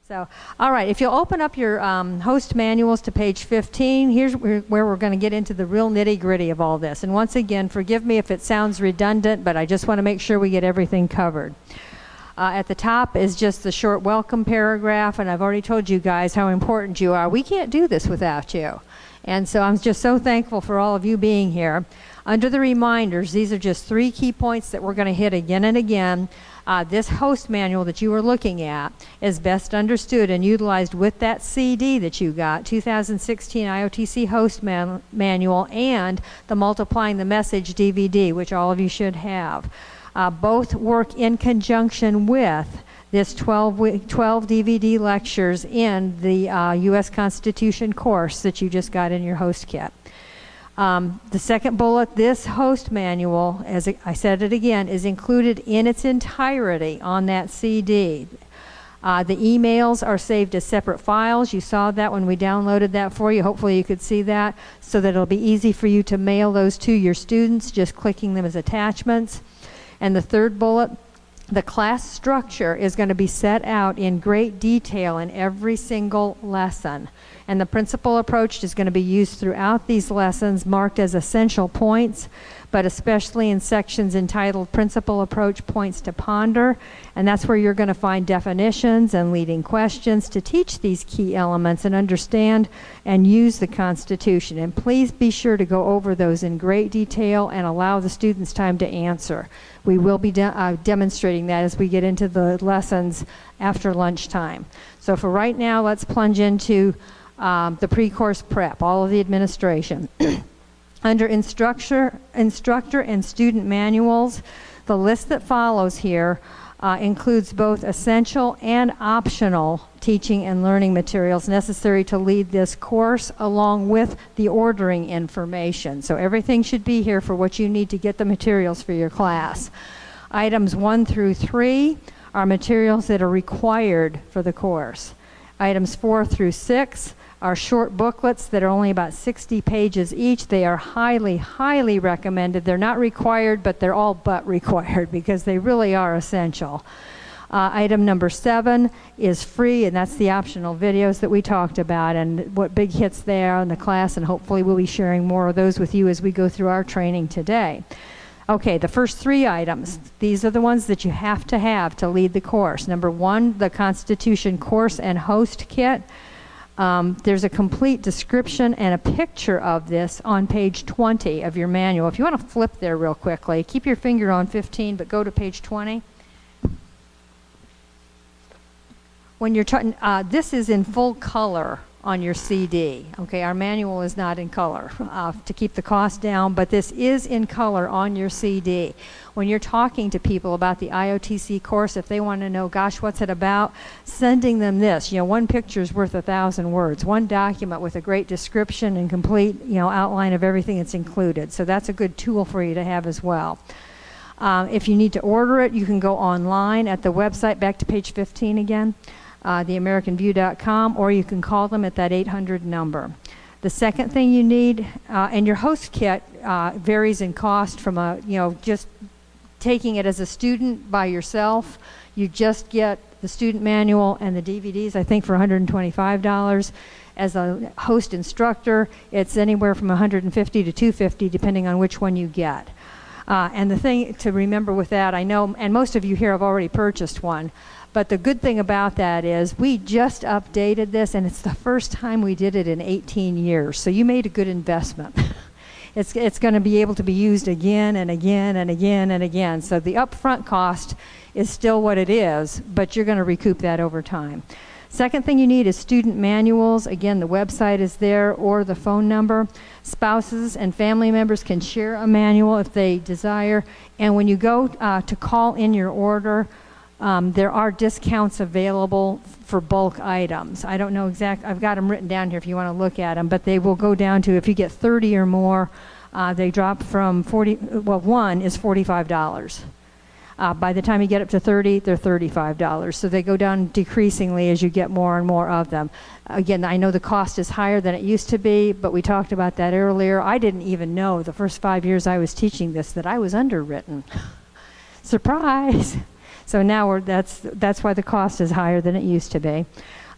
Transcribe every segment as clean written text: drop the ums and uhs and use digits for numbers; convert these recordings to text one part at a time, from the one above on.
So, all right, if you'll open up your host manuals to page 15, here's where we're going to get into the real nitty-gritty of all this. And once again, forgive me if it sounds redundant, but I just want to make sure we get everything covered. At the top is just the short welcome paragraph, and I've already told you guys how important you are. We can't do this without you. And so I'm just so thankful for all of you being here. Under the reminders, these are just 3 key points that we're going to hit again and again. This host manual that you were looking at is best understood and utilized with that CD that you got, 2016 I.O.T.C. host manual and the Multiplying the Message DVD, which all of you should have. Both work in conjunction with this 12 DVD lectures in the U.S. Constitution course that you just got in your host kit. The second bullet, this host manual, as I said it again, is included in its entirety on that CD. The emails are saved as separate files. You saw that when we downloaded that for you. Hopefully you could see that, so that it'll be easy for you to mail those to your students, just clicking them as attachments. And the third bullet, the class structure is going to be set out in great detail in every single lesson. And the principal approach is going to be used throughout these lessons, marked as essential points, but especially in sections entitled Principal Approach Points to Ponder. And that's where you're going to find definitions and leading questions to teach these key elements and understand and use the Constitution. And please be sure to go over those in great detail and allow the students time to answer. We will be demonstrating that as we get into the lessons after lunchtime. So for right now, let's plunge into the pre-course prep, all of the administration. Under instructor and student manuals, the list that follows here includes both essential and optional teaching and learning materials necessary to lead this course, along with the ordering information. So everything should be here for what you need to get the materials for your class. Items 1 through 3 are materials that are required for the course. Items 4 through 6 are short booklets that are only about 60 pages each. They are highly, highly recommended. They're not required, but they're all but required because they really are essential. Item number 7 is free, and that's the optional videos that we talked about and what big hits there in the class, and hopefully we'll be sharing more of those with you as we go through our training today. Okay, the first 3 items, these are the ones that you have to lead the course. Number 1, the Constitution course and host kit. There's a complete description and a picture of this on page 20 of your manual. If you want to flip there real quickly, keep your finger on 15, but go to page 20. When you're this is in full color on your CD. Okay, our manual is not in color to keep the cost down, but this is in color on your CD. When you're talking to people about the I.O.T.C. course, if they want to know, gosh, what's it about, sending them this. You know, one picture is worth 1,000 words. One document with a great description and complete, outline of everything that's included. So that's a good tool for you to have as well. If you need to order it, you can go online at the website, back to page 15 again, theamericanview.com, or you can call them at that 800 number. The second thing you need, and your host kit varies in cost from just taking it as a student by yourself. You just get the student manual and the DVDs, I think, for $125. As a host instructor, it's anywhere from $150 to $250, depending on which one you get. And the thing to remember with that, I know, and most of you here have already purchased one, but the good thing about that is we just updated this, and it's the first time we did it in 18 years. So you made a good investment. It's going to be able to be used again and again and again and again. So the upfront cost is still what it is, but you're going to recoup that over time. Second thing you need is student manuals. Again, the website is there, or the phone number. Spouses and family members can share a manual if they desire. And when you go to call in your order, there are discounts available for bulk items. I don't know exact, I've got them written down here if you want to look at them, but they will go down to, if you get 30 or more, they drop from 40, well, one is $45. By the time you get up to 30, they're $35. So they go down decreasingly as you get more and more of them. Again, I know the cost is higher than it used to be, but we talked about that earlier. I didn't even know the first 5 years I was teaching this that I was underwritten. Surprise! So now that's why the cost is higher than it used to be.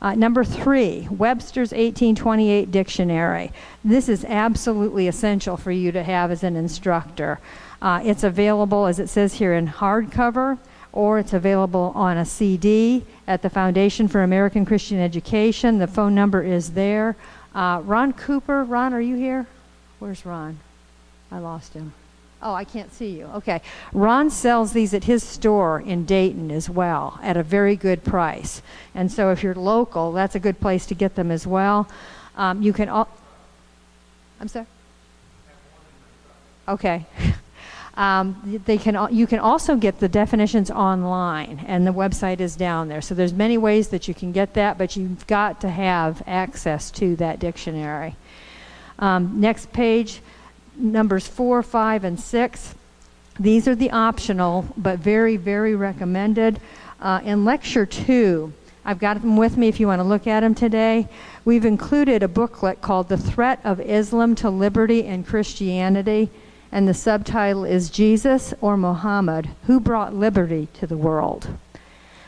Number 3, Webster's 1828 Dictionary. This is absolutely essential for you to have as an instructor. It's available, as it says here, in hardcover, or it's available on a CD at the Foundation for American Christian Education. The phone number is there. Ron Cooper. Ron, are you here? Where's Ron? I lost him. Oh, I can't see you. Okay. Ron sells these at his store in Dayton as well at a very good price. And so if you're local, that's a good place to get them as well. You can I'm sorry? Okay. You can also get the definitions online, and the website is down there. So there's many ways that you can get that, but you've got to have access to that dictionary. Next page, numbers 4, 5, and 6. These are the optional, but very, very recommended. In lecture 2, I've got them with me if you want to look at them today. We've included a booklet called The Threat of Islam to Liberty and Christianity. And the subtitle is Jesus or Muhammad, Who Brought Liberty to the World?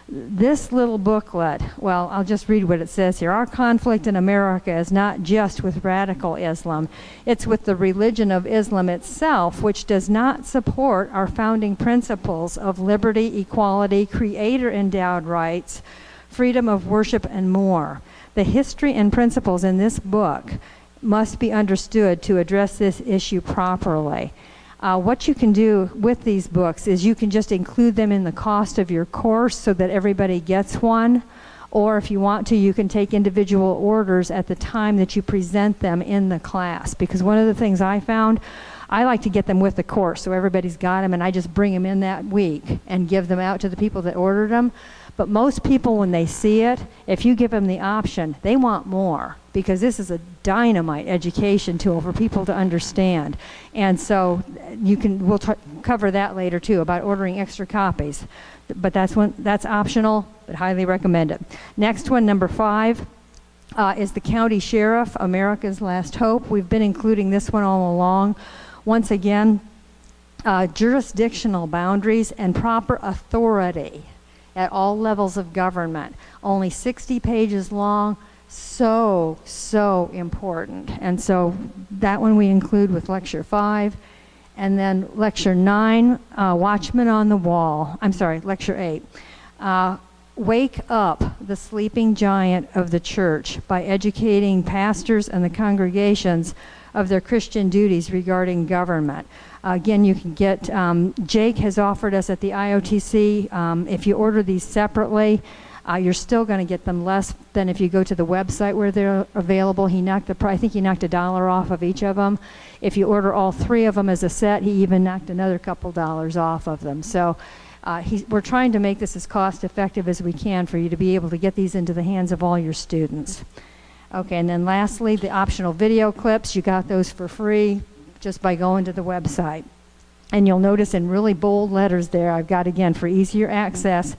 This little booklet, well, I'll just read what it says here. Our conflict in America is not just with radical Islam. It's with the religion of Islam itself, which does not support our founding principles of liberty, equality, creator-endowed rights, freedom of worship, and more. The history and principles in this book must be understood to address this issue properly. What you can do with these books is you can just include them in the cost of your course so that everybody gets one, or if you want to, you can take individual orders at the time that you present them in the class. Because one of the things I found, I like to get them with the course so everybody's got them, and I just bring them in that week and give them out to the people that ordered them. But most people, when they see it, if you give them the option, they want more, because this is a dynamite education tool for people to understand. And so we'll cover that later too, about ordering extra copies. But that's optional, but highly recommended. Next one, number 5, is the County Sheriff, America's Last Hope. We've been including this one all along. Once again, jurisdictional boundaries and proper authority at all levels of government. Only 60 pages long. So important. And so that one we include with lecture 5. And then lecture 9, Watchman on the Wall. I'm sorry, lecture 8. Wake up the sleeping giant of the church by educating pastors and the congregations of their Christian duties regarding government. Again, you can get, Jake has offered us at the I.O.T.C., if you order these separately, you're still going to get them less than if you go to the website where they're available. I think he knocked $1 off of each of them. If you order all 3 of them as a set, he even knocked another couple dollars off of them. So we're trying to make this as cost effective as we can for you to be able to get these into the hands of all your students. Okay, and then lastly, the optional video clips. You got those for free just by going to the website. And you'll notice in really bold letters there, I've got, again, for easier access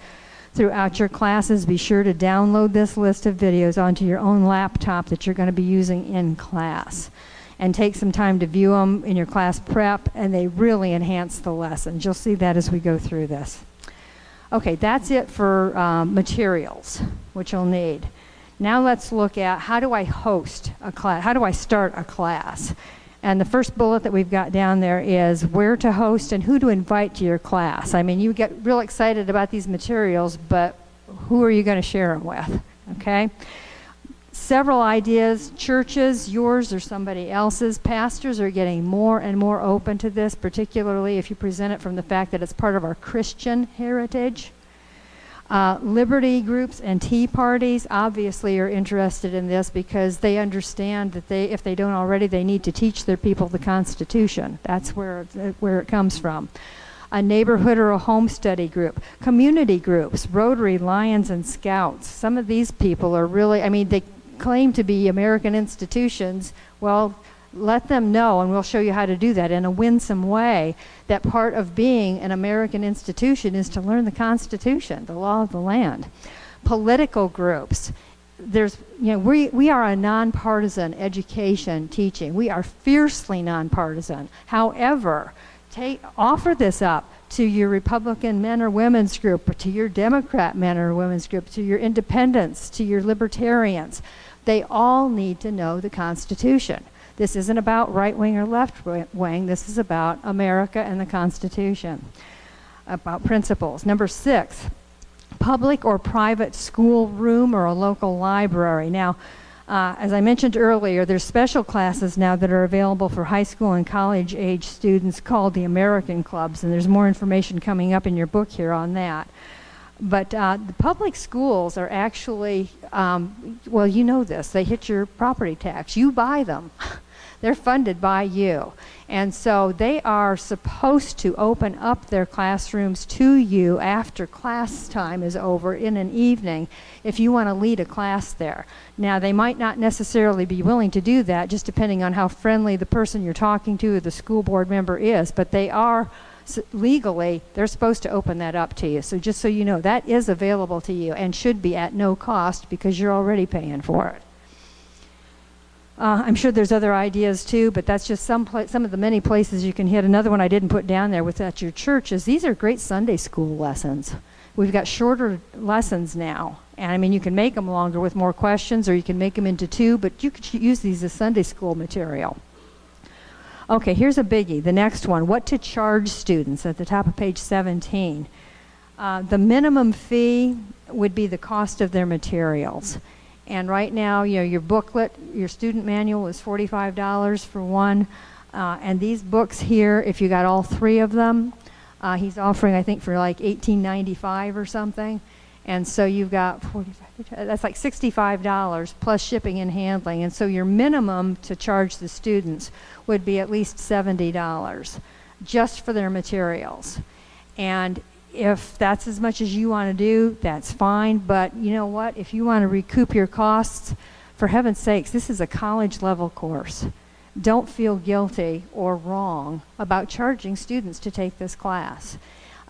throughout your classes, be sure to download this list of videos onto your own laptop that you're going to be using in class. And take some time to view them in your class prep, and they really enhance the lessons. You'll see that as we go through this. Okay, that's it for materials, which you'll need. Now let's look at, how do I host a class? How do I start a class? And the first bullet that we've got down there is where to host and who to invite to your class. I mean, you get real excited about these materials, but who are you going to share them with? Okay? Several ideas, churches, yours or somebody else's. Pastors are getting more and more open to this, particularly if you present it from the fact that it's part of our Christian heritage. Liberty groups and tea parties obviously are interested in this because they understand that if they don't already, they need to teach their people the Constitution. That's where it comes from. A neighborhood or a home study group. Community groups, Rotary, Lions, and Scouts. Some of these people are really, they claim to be American institutions. Well, let them know, and we'll show you how to do that in a winsome way, that part of being an American institution is to learn the Constitution, the law of the land. Political groups. We are a nonpartisan education teaching. We are fiercely nonpartisan. However, Offer this up to your Republican men or women's group, or to your Democrat men or women's group, to your independents, to your libertarians. They all need to know the Constitution. This isn't about right wing or left wing. This is about America and the Constitution, about principles. Number 6, public or private school room or a local library. Now, as I mentioned earlier, there's special classes now that are available for high school and college age students called the American Clubs, and there's more information coming up in your book here on that. But the public schools are actually, well, you know this, they hit your property tax. You buy them. They're funded by you. And so they are supposed to open up their classrooms to you after class time is over in an evening if you want to lead a class there. Now, they might not necessarily be willing to do that, just depending on how friendly the person you're talking to or the school board member is, but they are legally, they're supposed to open that up to you. So just so you know, that is available to you and should be at no cost because you're already paying for it. I'm sure there's other ideas too, but that's just some of the many places you can hit. Another one I didn't put down there with at your church is these are great Sunday school lessons. We've got shorter lessons now. And I mean, you can make them longer with more questions, or you can make them into 2, but you could use these as Sunday school material. Okay, here's a biggie. The next one, what to charge students at the top of page 17. The minimum fee would be the cost of their materials. And right now, you know, your booklet, your student manual is $45 for one. And these books here, if you got all 3 of them, he's offering, I think, for like $18.95 or something. And so you've got that's like $65 plus shipping and handling. And so your minimum to charge the students would be at least $70 just for their materials. And if that's as much as you want to do, that's fine. But you know what? If you want to recoup your costs, for heaven's sakes, this is a college level course. Don't feel guilty or wrong about charging students to take this class.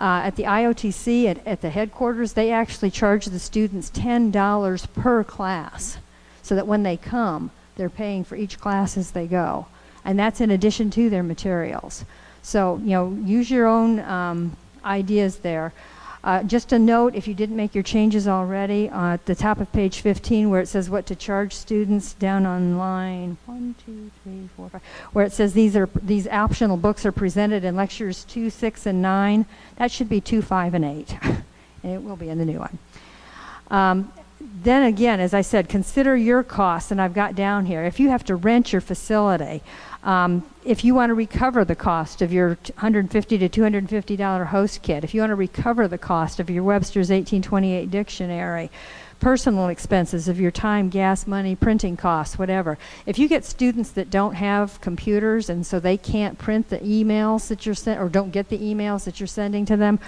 At the I.O.T.C. at the headquarters, they actually charge the students $10 per class so that when they come, they're paying for each class as they go. And that's in addition to their materials. So, you know, use your own ideas there. Just a note, if you didn't make your changes already, at the top of page 15 where it says what to charge students, down on line 1, 2, 3, 4, 5, where it says these optional books are presented in lectures 2, 6, and 9, that should be 2, 5, and 8. And it will be in the new one. Then again, as I said, consider your costs, and I've got down here, if you have to rent your facility, if you want to recover the cost of your $150 to $250 host kit, if you want to recover the cost of your Webster's 1828 dictionary, personal expenses of your time, gas, money, printing costs, whatever. If you get students that don't have computers and so they can't print the emails that you're sending or don't get the emails that you're sending to them,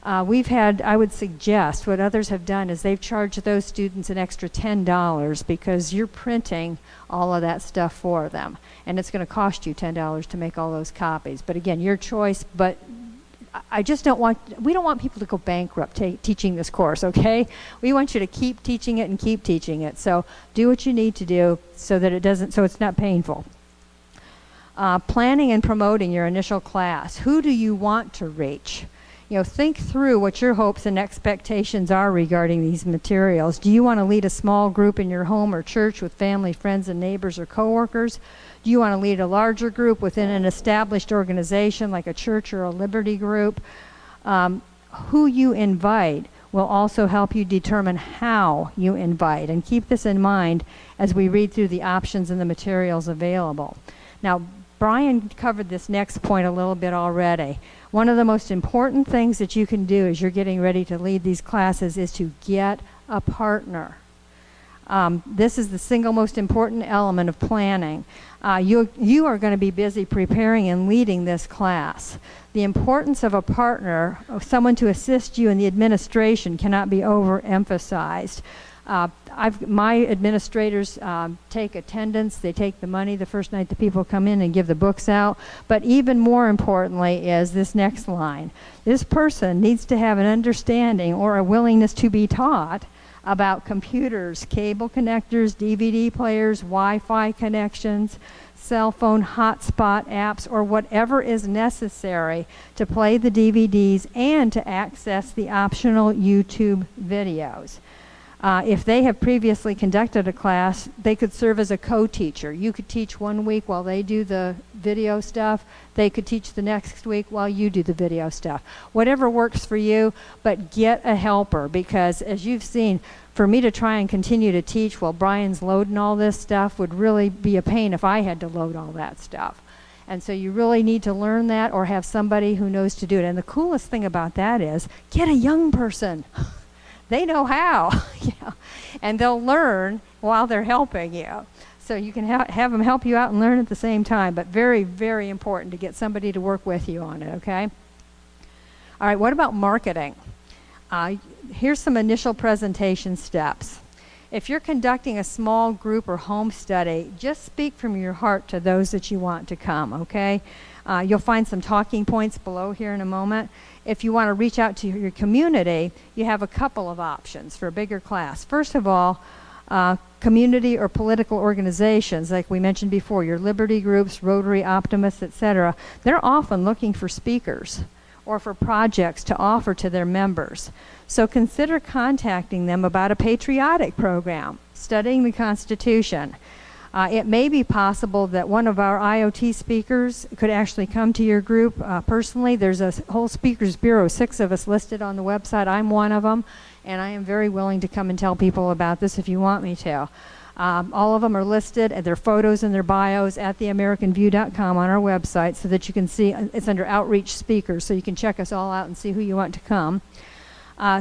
I would suggest what others have done is they've charged those students an extra $10 because you're printing all of that stuff for them. And it's going to cost you $10 to make all those copies. But again, your choice, but we don't want people to go bankrupt teaching this course, okay? We want you to keep teaching it and keep teaching it. So do what you need to do so that it's not painful. Planning and promoting your initial class. Who do you want to reach? You know, think through what your hopes and expectations are regarding these materials. Do you want to lead a small group in your home or church with family, friends, and neighbors or coworkers? Do you want to lead a larger group within an established organization like a church or a Liberty group? Who you invite will also help you determine how you invite. And keep this in mind as we read through the options and the materials available. Now, Brian covered this next point a little bit already. One of the most important things that you can do as you're getting ready to lead these classes is to get a partner. This is the single most important element of planning. You are going to be busy preparing and leading this class. The importance of a partner, of someone to assist you in the administration, cannot be overemphasized. My administrators take attendance, they take the money the first night the people come in and give the books out. But even more importantly is this next line. This person needs to have an understanding or a willingness to be taught about computers, cable connectors, DVD players, Wi-Fi connections, cell phone hotspot apps, or whatever is necessary to play the DVDs and to access the optional YouTube videos. If they have previously conducted a class, they could serve as a co-teacher. You could teach one week while they do the video stuff. They could teach the next week while you do the video stuff. Whatever works for you, but get a helper, because as you've seen, for me to try and continue to teach while Brian's loading all this stuff would really be a pain if I had to load all that stuff. And so you really need to learn that or have somebody who knows to do it. And the coolest thing about that is get a young person. They know how, and they'll learn while they're helping you. So you can have them help you out and learn at the same time, but very, very important to get somebody to work with you on it, okay? All right, what about marketing? Here's some initial presentation steps. If you're conducting a small group or home study, just speak from your heart to those that you want to come, okay? You'll find some talking points below here in a moment. If you want to reach out to your community, you have a couple of options for a bigger class. First of all, community or political organizations, like we mentioned before, your Liberty groups, Rotary, Optimists, etc., they're often looking for speakers or for projects to offer to their members. So consider contacting them about a patriotic program, studying the Constitution. It may be possible that one of our I.O.T. speakers could actually come to your group personally. There's a whole speakers bureau, 6 of us listed on the website. I'm one of them, and I am very willing to come and tell people about this if you want me to. All of them are listed, and their photos and their bios at theamericanview.com on our website so that you can see. It's under Outreach Speakers, so you can check us all out and see who you want to come.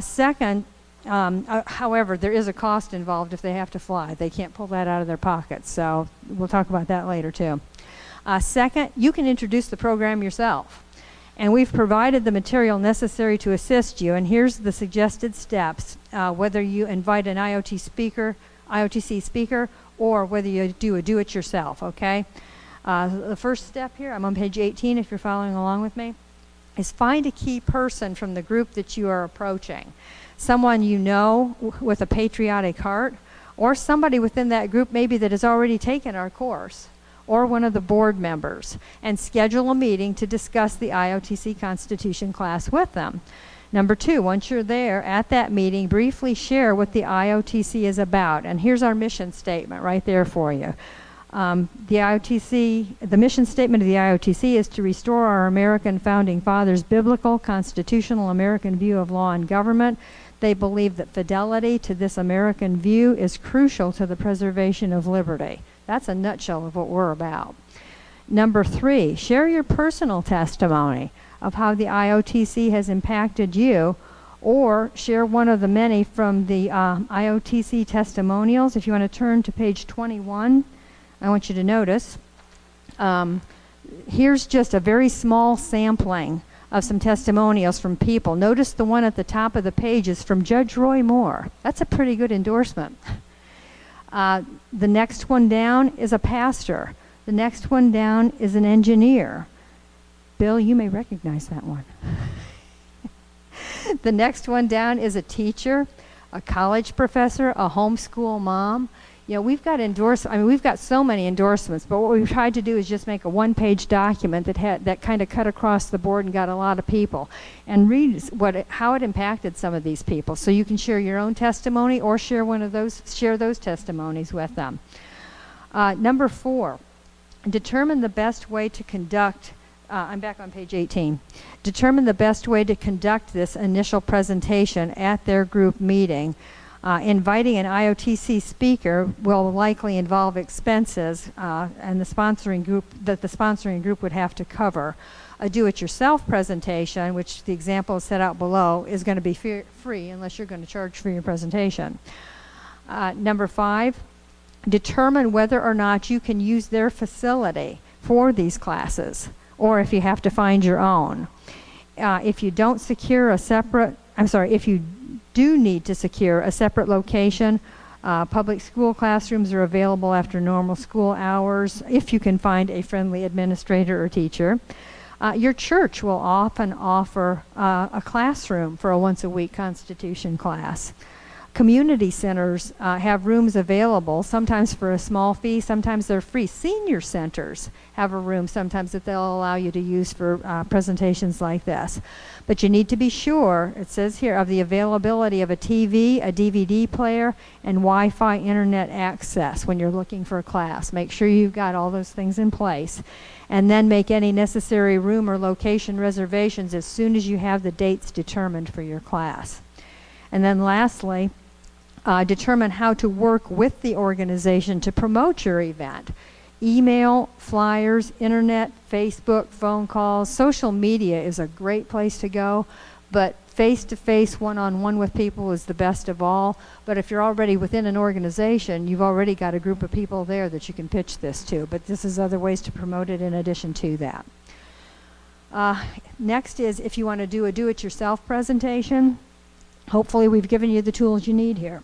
Second, however, there is a cost involved if they have to fly. They can't pull that out of their pockets, so we'll talk about that later too. Second, you can introduce the program yourself. And we've provided the material necessary to assist you, and here's the suggested steps, whether you invite an I.O.T.C. speaker, or whether you do a do-it-yourself, okay? The first step here, I'm on page 18 if you're following along with me, is find a key person from the group that you are approaching. Someone you know with a patriotic heart, or somebody within that group maybe that has already taken our course, or one of the board members, and schedule a meeting to discuss the I.O.T.C. Constitution class with them. Number 2, once you're there at that meeting, briefly share what the I.O.T.C. is about. And here's our mission statement right there for you. The mission statement of the I.O.T.C. is to restore our American founding fathers' biblical, constitutional American view of law and government. They believe that fidelity to this American view is crucial to the preservation of liberty. That's a nutshell of what we're about. Number 3, share your personal testimony of how the I.O.T.C. has impacted you, or share one of the many from the I.O.T.C. testimonials. If you want to turn to page 21, I want you to notice, here's just a very small sampling of some testimonials from people. Notice the one at the top of the page is from Judge Roy Moore. That's a pretty good endorsement. The next one down is a pastor. The next one down is an engineer. Bill, you may recognize that one. The next one down is a teacher, a college professor, a homeschool mom. You know, we've got we've got so many endorsements, but what we've tried to do is just make a one-page document that kind of cut across the board and got a lot of people, and read how it impacted some of these people. So you can share your own testimony or share those testimonies with them. Number 4, determine the best way to conduct. I'm back on page 18. Determine the best way to conduct this initial presentation at their group meeting. Inviting an I.O.T.C. speaker will likely involve expenses and the sponsoring group would have to cover. A do-it-yourself presentation, which the example is set out below, is going to be free unless you're going to charge for your presentation. Number 5, determine whether or not you can use their facility for these classes, or if you have to find your own. If you do need to secure a separate location, public school classrooms are available after normal school hours if you can find a friendly administrator or teacher. Your church will often offer a classroom for a once-a-week Constitution class. Community centers have rooms available, sometimes for a small fee, sometimes they're free. Senior centers have a room sometimes that they'll allow you to use for presentations like this. But you need to be sure, it says here, of the availability of a TV, a DVD player, and Wi-Fi internet access when you're looking for a class. Make sure you've got all those things in place. And then make any necessary room or location reservations as soon as you have the dates determined for your class. And then lastly, determine how to work with the organization to promote your event. Email, flyers, internet, Facebook, phone calls, social media is a great place to go, but face-to-face, one-on-one with people is the best of all. But if you're already within an organization, you've already got a group of people there that you can pitch this to. But this is other ways to promote it in addition to that. Next is if you want to do a do-it-yourself presentation. Hopefully we've given you the tools you need here.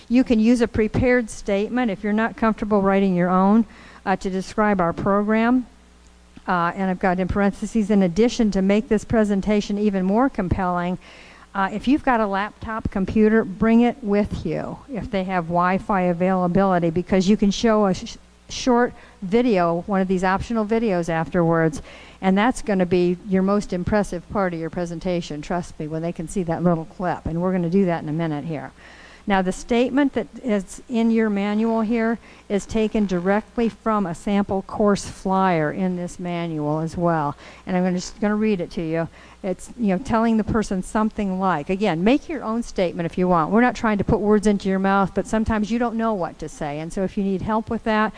You can use a prepared statement if you're not comfortable writing your own to describe our program. And I've got in parentheses, in addition, to make this presentation even more compelling, if you've got a laptop computer, bring it with you if they have Wi-Fi availability, because you can show a short video, one of these optional videos afterwards, and that's going to be your most impressive part of your presentation, trust me, when they can see that little clip. And we're going to do that in a minute here. Now, the statement that is in your manual here is taken directly from a sample course flyer in this manual as well. And I'm just going to read it to you. It's, telling the person something like, again, make your own statement if you want. We're not trying to put words into your mouth, but sometimes you don't know what to say. And so if you need help with that,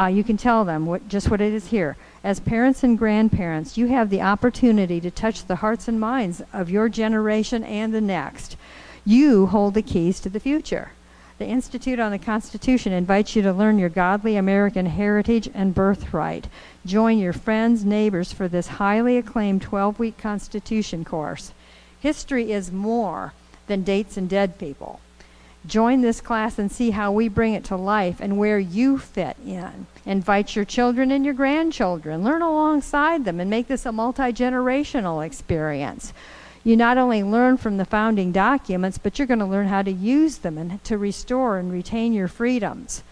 you can tell them just what it is here. As parents and grandparents, you have the opportunity to touch the hearts and minds of your generation and the next. You hold the keys to the future. The Institute on the Constitution invites you to learn your godly American heritage and birthright. Join your friends, neighbors for this highly acclaimed 12-week Constitution course. History is more than dates and dead people. Join this class and see how we bring it to life and where you fit in. Invite your children and your grandchildren. Learn alongside them and make this a multi-generational experience. You not only learn from the founding documents, but you're going to learn how to use them and to restore and retain your freedoms.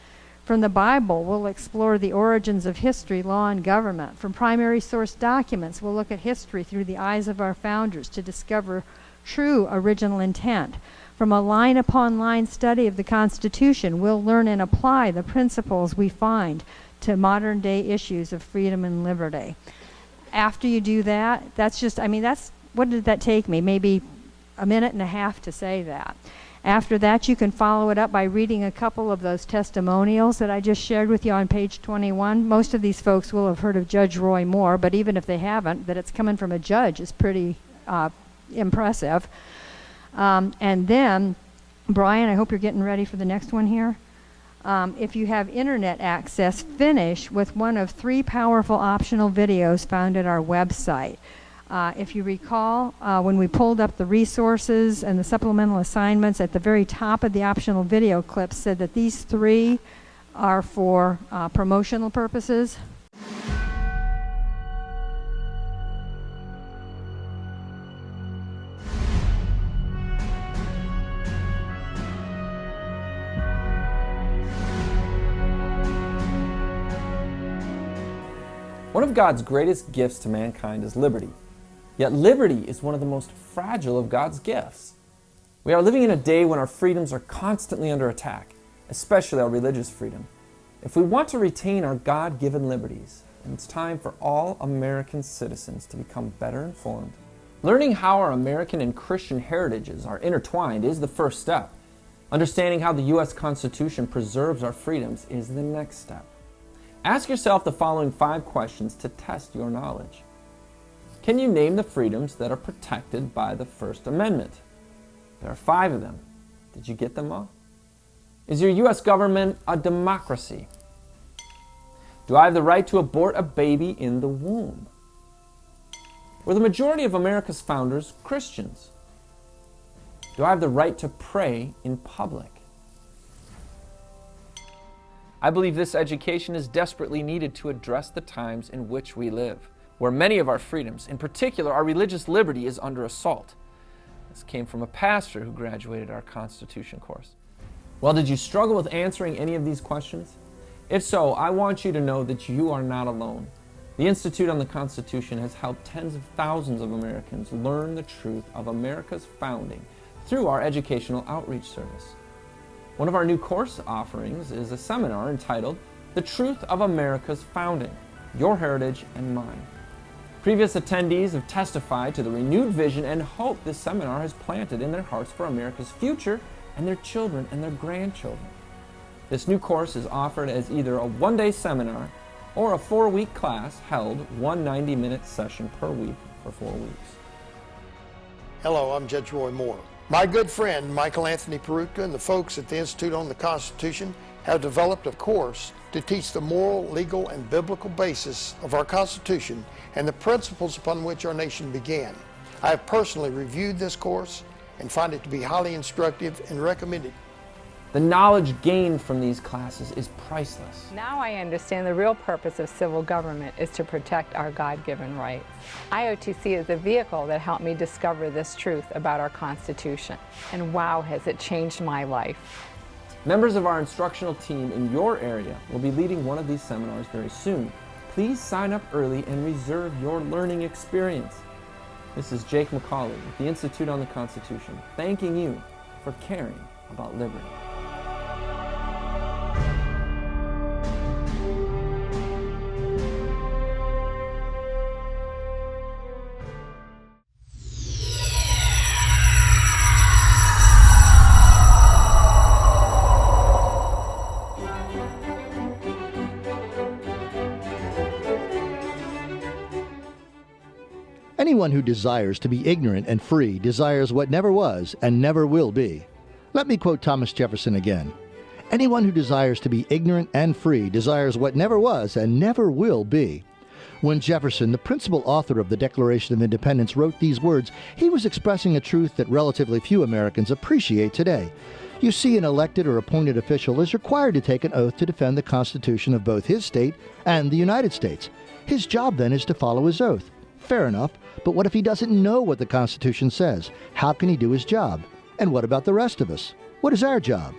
From the Bible, we'll explore the origins of history, law, and government. From primary source documents, we'll look at history through the eyes of our founders to discover true original intent. From a line-upon-line study of the Constitution, we'll learn and apply the principles we find to modern-day issues of freedom and liberty. After you do that, what did that take me? Maybe a minute and a half to say that. After that, you can follow it up by reading a couple of those testimonials that I just shared with you on page 21. Most of these folks will have heard of Judge Roy Moore, but even if they haven't, that it's coming from a judge is pretty impressive. And then, Brian, I hope you're getting ready for the next one here. If you have internet access, finish with one of 3 powerful optional videos found at our website. If you recall, when we pulled up the resources and the supplemental assignments, at the very top of the optional video clips said that these 3 are for promotional purposes. One of God's greatest gifts to mankind is liberty. Yet liberty is one of the most fragile of God's gifts. We are living in a day when our freedoms are constantly under attack, especially our religious freedom. If we want to retain our God-given liberties, then it's time for all American citizens to become better informed. Learning how our American and Christian heritages are intertwined is the first step. Understanding how the U.S. Constitution preserves our freedoms is the next step. Ask yourself the following 5 questions to test your knowledge. Can you name the freedoms that are protected by the First Amendment? There are 5 of them. Did you get them all? Is your U.S. government a democracy? Do I have the right to abort a baby in the womb? Were the majority of America's founders Christians? Do I have the right to pray in public? I believe this education is desperately needed to address the times in which we live, where many of our freedoms, in particular our religious liberty, is under assault. This came from a pastor who graduated our Constitution course. Well, did you struggle with answering any of these questions? If so, I want you to know that you are not alone. The Institute on the Constitution has helped tens of thousands of Americans learn the truth of America's founding through our educational outreach service. One of our new course offerings is a seminar entitled The Truth of America's Founding, Your Heritage and Mine. Previous attendees have testified to the renewed vision and hope this seminar has planted in their hearts for America's future and their children and their grandchildren. This new course is offered as either a one-day seminar or a 4-week class held one 90-minute session per week for 4 weeks. Hello, I'm Judge Roy Moore. My good friend Michael Anthony Perutka and the folks at the Institute on the Constitution have developed a course to teach the moral, legal, and biblical basis of our Constitution and the principles upon which our nation began. I have personally reviewed this course and find it to be highly instructive and recommend it. The knowledge gained from these classes is priceless. Now I understand the real purpose of civil government is to protect our God-given rights. I.O.T.C. is the vehicle that helped me discover this truth about our Constitution. And wow, has it changed my life. Members of our instructional team in your area will be leading one of these seminars very soon. Please sign up early and reserve your learning experience. This is Jake McCauley with the Institute on the Constitution, thanking you for caring about liberty. Anyone who desires to be ignorant and free desires what never was and never will be. Let me quote Thomas Jefferson again. Anyone who desires to be ignorant and free desires what never was and never will be. When Jefferson, the principal author of the Declaration of Independence, wrote these words, he was expressing a truth that relatively few Americans appreciate today. You see, an elected or appointed official is required to take an oath to defend the Constitution of both his state and the United States. His job then is to follow his oath. Fair enough, but what if he doesn't know what the Constitution says? How can he do his job? And what about the rest of us? What is our job?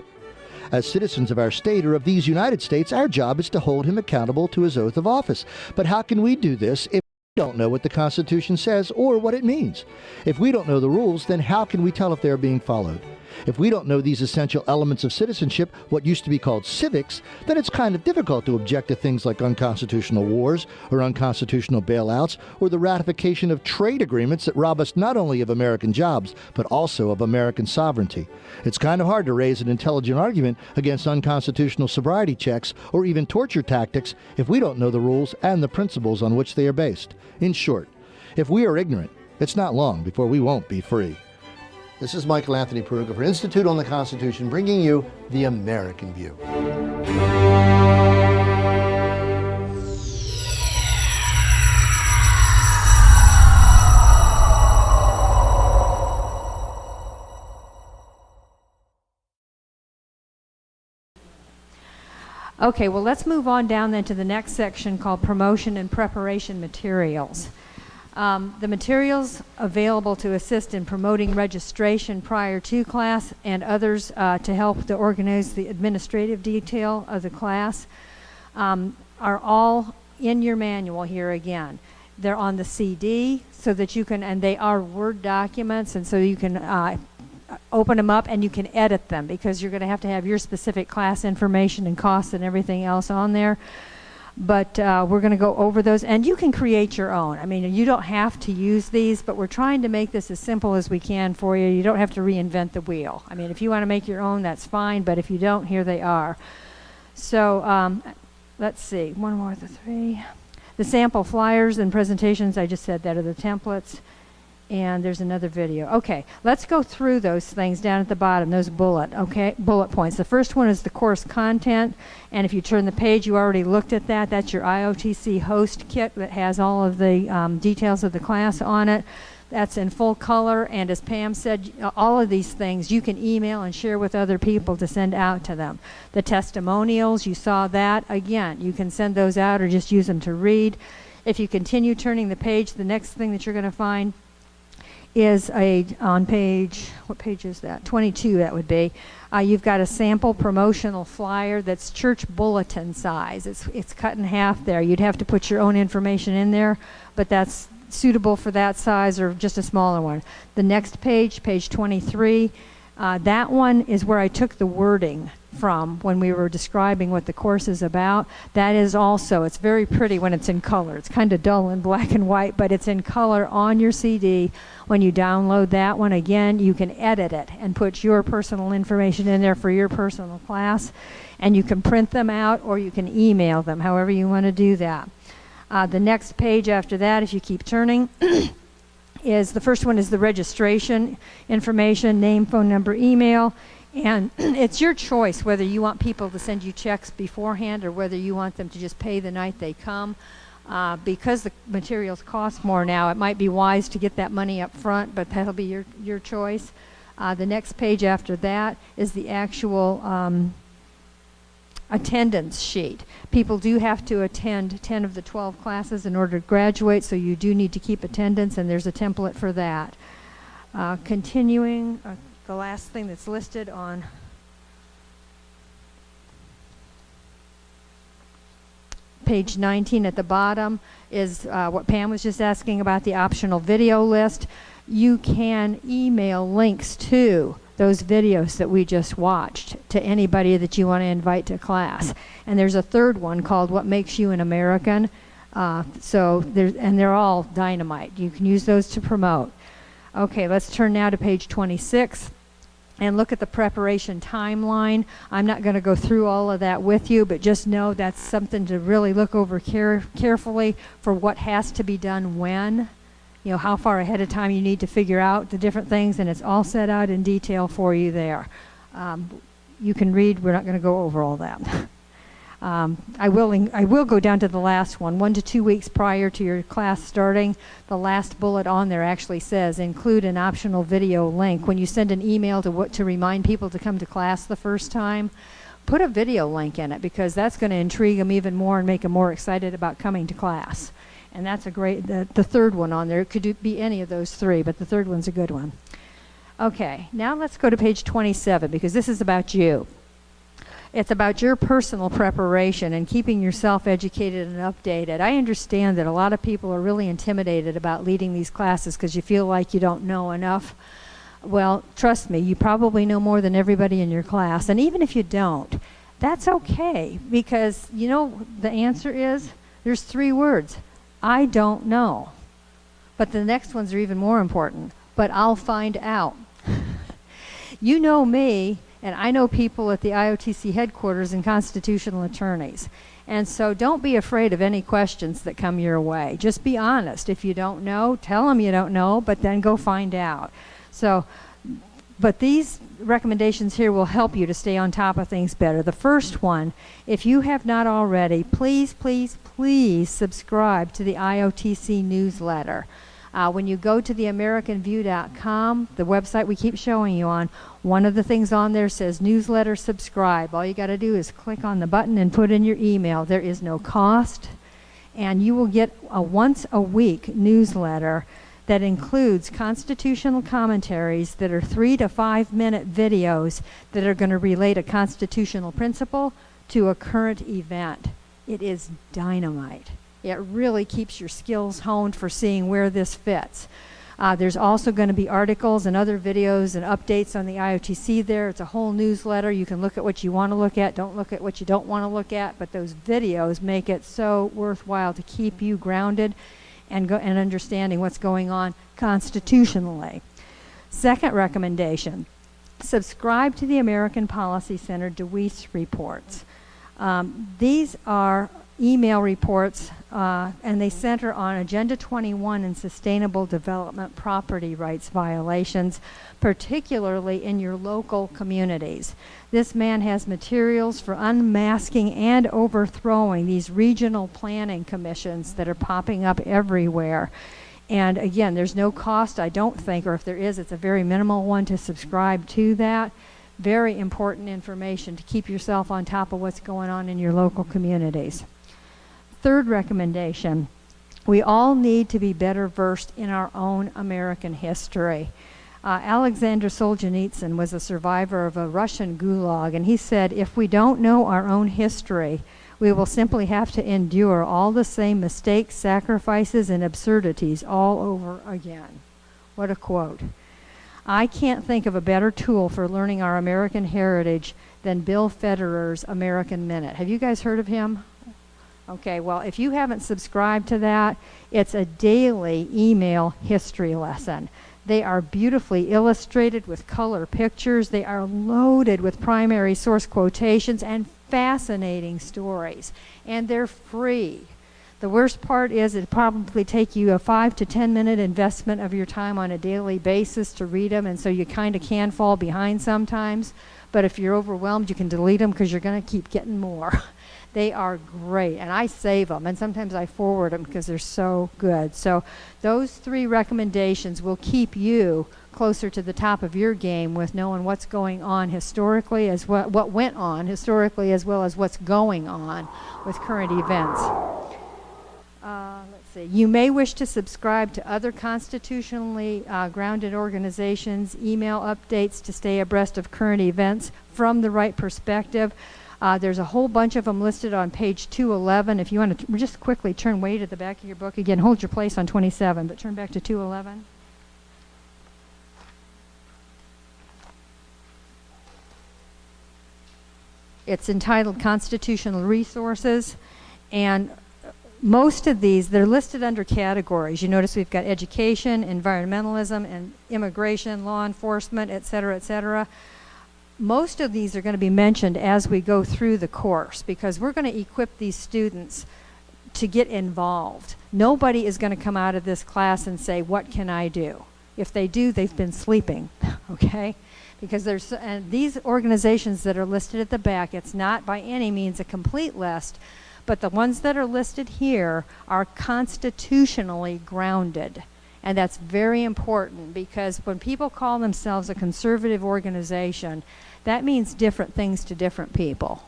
As citizens of our state or of these United States, our job is to hold him accountable to his oath of office. But how can we do this if we don't know what the Constitution says or what it means? If we don't know the rules, then how can we tell if they're being followed? If we don't know these essential elements of citizenship, what used to be called civics, then it's kind of difficult to object to things like unconstitutional wars or unconstitutional bailouts or the ratification of trade agreements that rob us not only of American jobs, but also of American sovereignty. It's kind of hard to raise an intelligent argument against unconstitutional sobriety checks or even torture tactics if we don't know the rules and the principles on which they are based. In short, if we are ignorant, it's not long before we won't be free. This is Michael Anthony Perutka for Institute on the Constitution, bringing you the American View. Okay, well, let's move on down then to the next section called Promotion and Preparation Materials. The materials available to assist in promoting registration prior to class and others to help to organize the administrative detail of the class are all in your manual here again. They're on the CD so that you can, and they are Word documents, and so you can open them up and you can edit them because you're going to have your specific class information and costs and everything else on there. But we're going to go over those, and you can create your own. I mean, you don't have to use these, but we're trying to make this as simple as we can for you. You don't have to reinvent the wheel. I mean, if you want to make your own, that's fine, but if you don't, here they are. So let's see, one more, the three. The sample flyers and presentations, I just said that are the templates. And there's another video. Okay, let's go through those things down at the bottom, those bullet points. The first one is the course content, and if you turn the page, you already looked at that. That's your I.O.T.C. host kit that has all of the details of the class on it. That's in full color, and as Pam said, all of these things you can email and share with other people to send out to them. The testimonials, you saw that. Again, you can send those out or just use them to read. If you continue turning the page, the next thing that you're going to find is on page, what page is that? 22, that would be. You've got a sample promotional flyer that's church bulletin size. It's cut in half there. You'd have to put your own information in there, but that's suitable for that size or just a smaller one. The next page, page 23, that one is where I took the wording from when we were describing what the course is about. That is also, it's very pretty when it's in color. It's kind of dull in black and white, but it's in color on your CD. When you download that one, again, you can edit it and put your personal information in there for your personal class, and you can print them out or you can email them, however you want to do that. The next page after that, if you keep turning, is the first one is the registration information, name, phone number, email. And it's your choice whether you want people to send you checks beforehand or whether you want them to just pay the night they come. Because the materials cost more now, it might be wise to get that money up front, but that'll be your choice. The next page after that is the actual attendance sheet. People do have to attend 10 of the 12 classes in order to graduate, so you do need to keep attendance, and there's a template for that. Continuing, the last thing that's listed on page 19 at the bottom is what Pam was just asking about, the optional video list. You can email links to those videos that we just watched to anybody that you want to invite to class. And there's a third one called What Makes You an American. They're all dynamite. You can use those to promote. Okay, let's turn now to page 26 and look at the preparation timeline. I'm not going to go through all of that with you, but just know that's something to really look over carefully for what has to be done when. You know, how far ahead of time you need to figure out the different things, and it's all set out in detail for you there. You can read. We're not going to go over all that. I will go down to the last one. 1 to 2 weeks prior to your class starting, the last bullet on there actually says include an optional video link. When you send an email to remind people to come to class the first time, put a video link in it, because that's going to intrigue them even more and make them more excited about coming to class. And that's a great, the third one on there. It could be any of those three, but the third one's a good one. Okay, now let's go to page 27, because this is about you. It's about your personal preparation and keeping yourself educated and updated. I understand that a lot of people are really intimidated about leading these classes because you feel like you don't know enough. Well, trust me, you probably know more than everybody in your class. And even if you don't, that's okay, because you know the answer is, there's 3 words. I don't know. But the next ones are even more important. But I'll find out. You know me, and I know people at the I.O.T.C. headquarters and constitutional attorneys. And so don't be afraid of any questions that come your way. Just be honest. If you don't know, tell them you don't know, but then go find out. But these recommendations here will help you to stay on top of things better. The first one, if you have not already, please, please, please subscribe to the I.O.T.C. newsletter. When you go to theamericanview.com, the website we keep showing you on, one of the things on there says newsletter subscribe. All you got to do is click on the button and put in your email. There is no cost, and you will get a once a week newsletter that includes constitutional commentaries that are 3 to 5 minute videos that are going to relate a constitutional principle to a current event. It is dynamite. It really keeps your skills honed for seeing where this fits. There's also going to be articles and other videos and updates on the I.O.T.C. there. It's a whole newsletter. You can look at what you want to look at. Don't look at what you don't want to look at. But those videos make it so worthwhile to keep you grounded and understanding what's going on constitutionally. Second recommendation, subscribe to the American Policy Center DeWeese reports. These are email reports, and they center on Agenda 21 and sustainable development property rights violations, particularly in your local communities. This man has materials for unmasking and overthrowing these regional planning commissions that are popping up everywhere. And again, there's no cost, I don't think, or if there is, it's a very minimal one to subscribe to that. Very important information to keep yourself on top of what's going on in your local communities. Third recommendation, We all need to be better versed in our own American history. Alexander Solzhenitsyn was a survivor of a Russian gulag, and he said, if we don't know our own history, we will simply have to endure all the same mistakes, sacrifices, and absurdities all over again. What a quote. I can't think of a better tool for learning our American heritage than Bill Federer's American Minute. Have you guys heard of him? Okay, well, if you haven't subscribed to that, it's a daily email history lesson. They are beautifully illustrated with color pictures. They are loaded with primary source quotations and fascinating stories. And they're free. The worst part is it'd probably take you a 5 to 10 minute investment of your time on a daily basis to read them, and so you kind of can fall behind sometimes. But if you're overwhelmed, you can delete them because you're going to keep getting more. They are great, and I save them, and sometimes I forward them because they're so good. So those 3 recommendations will keep you closer to the top of your game with knowing what's going on historically, as what went on historically, as well as what's going on with current events. Let's see. You may wish to subscribe to other constitutionally grounded organizations, email updates to stay abreast of current events from the right perspective. There's a whole bunch of them listed on page 211. If you want to just quickly turn way to the back of your book again, hold your place on 27, but turn back to 211. It's entitled Constitutional Resources, and most of these, they're listed under categories. You notice we've got education, environmentalism, and immigration, law enforcement, et cetera, et cetera. Most of these are going to be mentioned as we go through the course because we're going to equip these students to get involved. Nobody is going to come out of this class and say, what can I do? If they do, they've been sleeping, okay? Because there's and these organizations that are listed at the back, it's not by any means a complete list, but the ones that are listed here are constitutionally grounded. And that's very important because when people call themselves a conservative organization, that means different things to different people.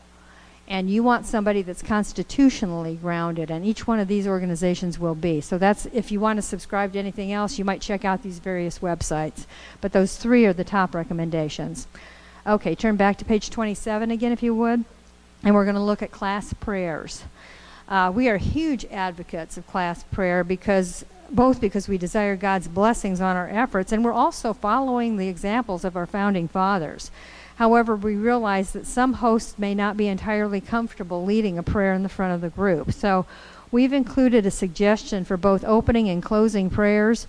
And you want somebody that's constitutionally grounded, and each one of these organizations will be. So that's, if you want to subscribe to anything else, you might check out these various websites. But those 3 are the top recommendations. Okay, turn back to page 27 again, if you would. And we're going to look at class prayers. We are huge advocates of class prayer both because we desire God's blessings on our efforts, and we're also following the examples of our founding fathers. However, we realize that some hosts may not be entirely comfortable leading a prayer in the front of the group. So we've included a suggestion for both opening and closing prayers,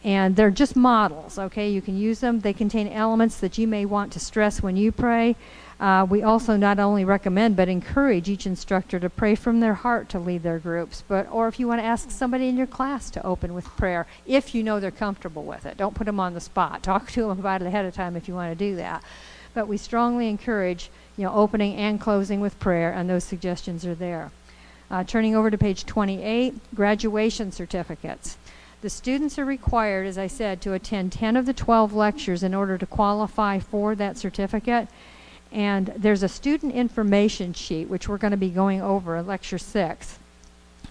and they're just models, okay? You can use them. They contain elements that you may want to stress when you pray. We also not only recommend but encourage each instructor to pray from their heart to lead their groups, or if you want to ask somebody in your class to open with prayer, if you know they're comfortable with it. Don't put them on the spot. Talk to them about it ahead of time if you want to do that. But we strongly encourage, opening and closing with prayer, and those suggestions are there. Turning over to page 28, graduation certificates. The students are required, as I said, to attend 10 of the 12 lectures in order to qualify for that certificate. And there's a student information sheet, which we're going to be going over in Lecture 6.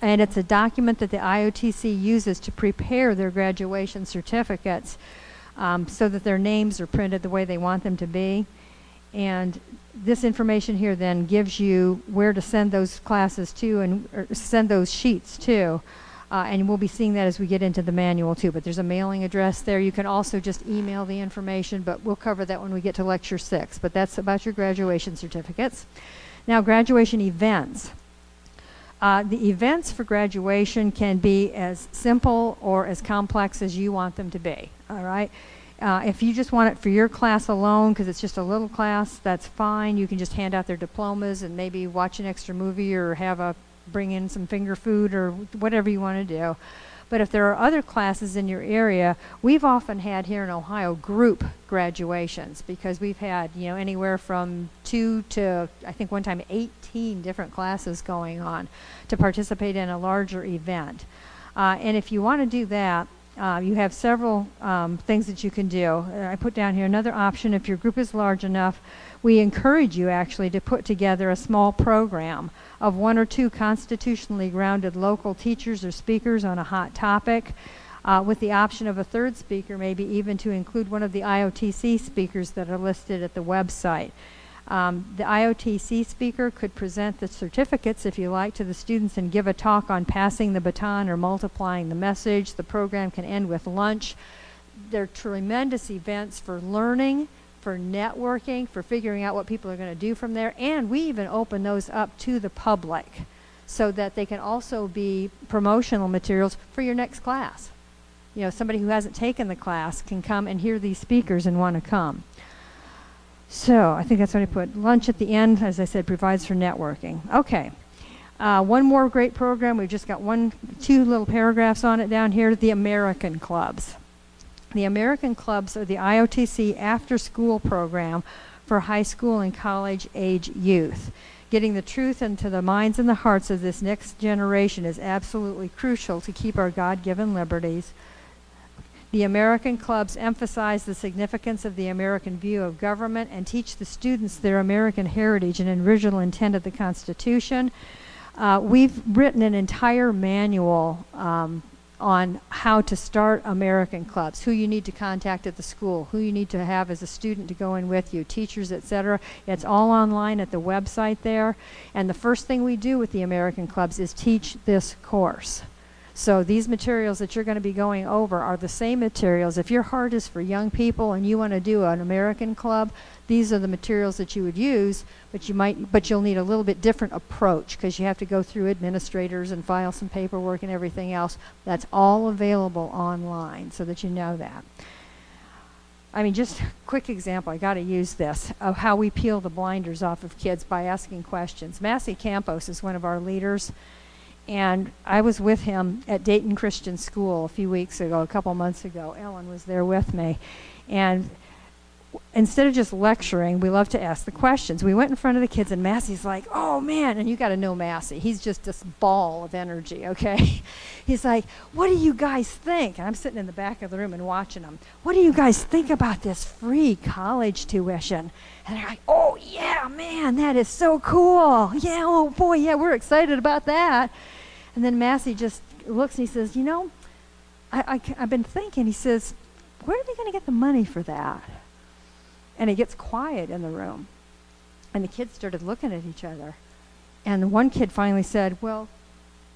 And it's a document that the I.O.T.C. uses to prepare their graduation certificates so that their names are printed the way they want them to be. And this information here then gives you where to send those classes to or send those sheets to. And we'll be seeing that as we get into the manual too. But there's a mailing address there. You can also just email the information, but we'll cover that when we get to Lecture 6. But that's about your graduation certificates. Now, graduation events. The events for graduation can be as simple or as complex as you want them to be, all right? If you just want it for your class alone, because it's just a little class, that's fine. You can just hand out their diplomas and maybe watch an extra movie or bring in some finger food or whatever you want to do. But if there are other classes in your area, we've often had here in Ohio group graduations because we've had, anywhere from 2 to, I think one time, 18 different classes going on to participate in a larger event. And if you want to do that, You have several things that you can do. I put down here another option. If your group is large enough, we encourage you actually to put together a small program of 1 or 2 constitutionally grounded local teachers or speakers on a hot topic, with the option of a third speaker, maybe even to include one of the I.O.T.C speakers that are listed at the website. The I.O.T.C speaker could present the certificates, if you like, to the students and give a talk on passing the baton or multiplying the message. The program can end with lunch. They're tremendous events for learning, for networking, for figuring out what people are going to do from there, and we even open those up to the public so that they can also be promotional materials for your next class. You know, somebody who hasn't taken the class can come and hear these speakers and want to come. So I think that's what I put. Lunch at the end, as I said, provides for networking. Okay. One more great program. We've just got 2 little paragraphs on it down here. The American Clubs. The American Clubs are the I.O.T.C after-school program for high school and college age youth. Getting the truth into the minds and the hearts of this next generation is absolutely crucial to keep our God-given liberties. The American Clubs emphasize the significance of the American view of government and teach the students their American heritage and original intent of the Constitution. We've written an entire manual on how to start American Clubs, who you need to contact at the school, who you need to have as a student to go in with you, teachers, etc. It's all online at the website there. And the first thing we do with the American Clubs is teach this course. So these materials that you're going to be going over are the same materials. If your heart is for young people and you want to do an American Club, these are the materials that you would use, but you'll need a little bit different approach because you have to go through administrators and file some paperwork and everything else. That's all available online so that you know that. I mean, just a quick example, I got to use this, of how we peel the blinders off of kids by asking questions. Massey Campos is one of our leaders. And I was with him at Dayton Christian School a few weeks ago, a couple months ago. Ellen was there with me. And instead of just lecturing, we love to ask the questions. We went in front of the kids, and Massey's like, oh, man. And you got to know Massey. He's just this ball of energy, okay? He's like, what do you guys think? And I'm sitting in the back of the room and watching him. What do you guys think about this free college tuition? And they're like, oh, yeah, man, that is so cool. Yeah, oh, boy, yeah, we're excited about that. And then Massey just looks and he says, you know, I've been thinking, he says, where are they going to get the money for that? And it gets quiet in the room. And the kids started looking at each other. And the one kid finally said, well,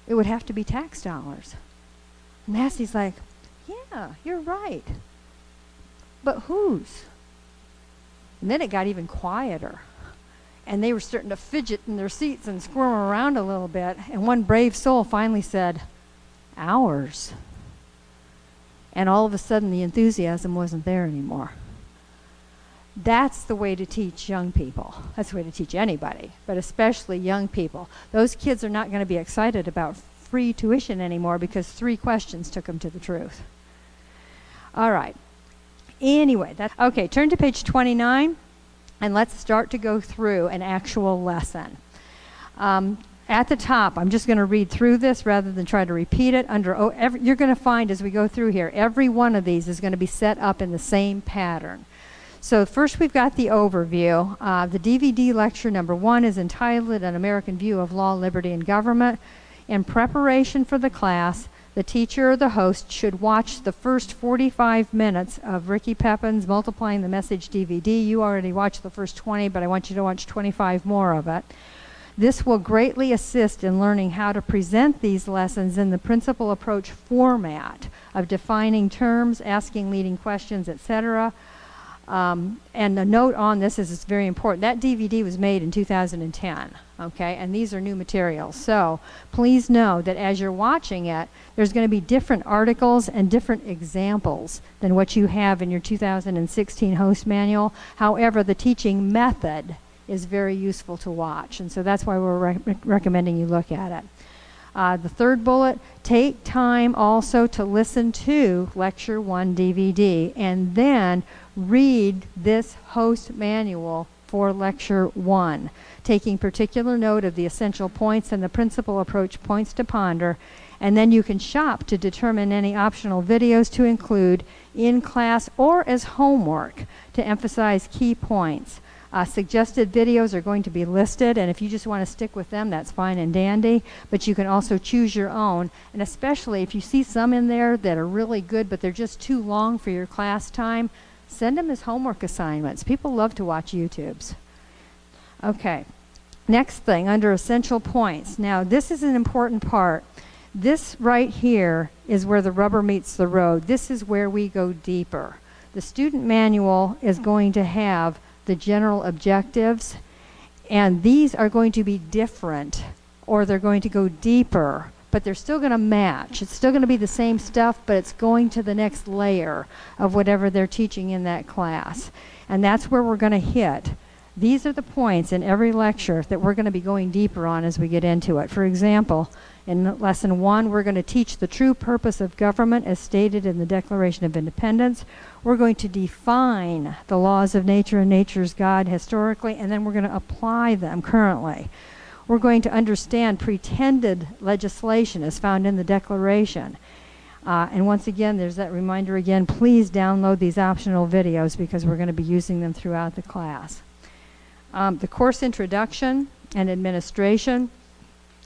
it would have to be tax dollars. And Massey's like, yeah, you're right. But whose? And then it got even quieter. And they were starting to fidget in their seats and squirm around a little bit. And one brave soul finally said, ours. And all of a sudden, the enthusiasm wasn't there anymore. That's the way to teach young people. That's the way to teach anybody, but especially young people. Those kids are not going to be excited about free tuition anymore because 3 questions took them to the truth. All right. Anyway, okay, turn to page 29. And let's start to go through an actual lesson. At the top, I'm just going to read through this rather than try to repeat it. You're going to find as we go through here, every one of these is going to be set up in the same pattern. So first we've got the overview. The DVD lecture number 1 is entitled An American View of Law, Liberty, and Government. In preparation for the class, the teacher or the host should watch the first 45 minutes of Ricki Pepin's Multiplying the Message DVD. You already watched the first 20, but I want you to watch 25 more of it. This will greatly assist in learning how to present these lessons in the principal approach format of defining terms, asking leading questions, etc. And a note on this is it's very important. That DVD was made in 2010, okay? And these are new materials. So please know that as you're watching it, there's going to be different articles and different examples than what you have in your 2016 host manual. However, the teaching method is very useful to watch. And so that's why we're recommending you look at it. The third bullet, take time also to listen to Lecture 1 DVD and then read this host manual for Lecture 1, taking particular note of the essential points and the principal approach points to ponder, And then you can shop to determine any optional videos to include in class or as homework to emphasize key points. Suggested videos are going to be listed, and if you just want to stick with them, that's fine and dandy, but you can also choose your own, and especially if you see some in there that are really good but they're just too long for your class time, send them as homework assignments. People love to watch YouTubes. Okay, next thing, under essential points. Now, this is an important part. This right here is where the rubber meets the road. This is where we go deeper. The student manual is going to have the general objectives, and these are going to be different, or they're going to go deeper, but they're still going to match. It's still going to be the same stuff, but it's going to the next layer of whatever they're teaching in that class. And that's where we're going to hit. These are the points in every lecture that we're going to be going deeper on as we get into it. For example, in Lesson 1, we're going to teach the true purpose of government as stated in the Declaration of Independence. We're going to define the laws of nature and nature's God historically, and then we're going to apply them currently. We're going to understand pretended legislation as found in the Declaration. And once again, there's that reminder again, please download these optional videos because we're going to be using them throughout the class. The course introduction and administration.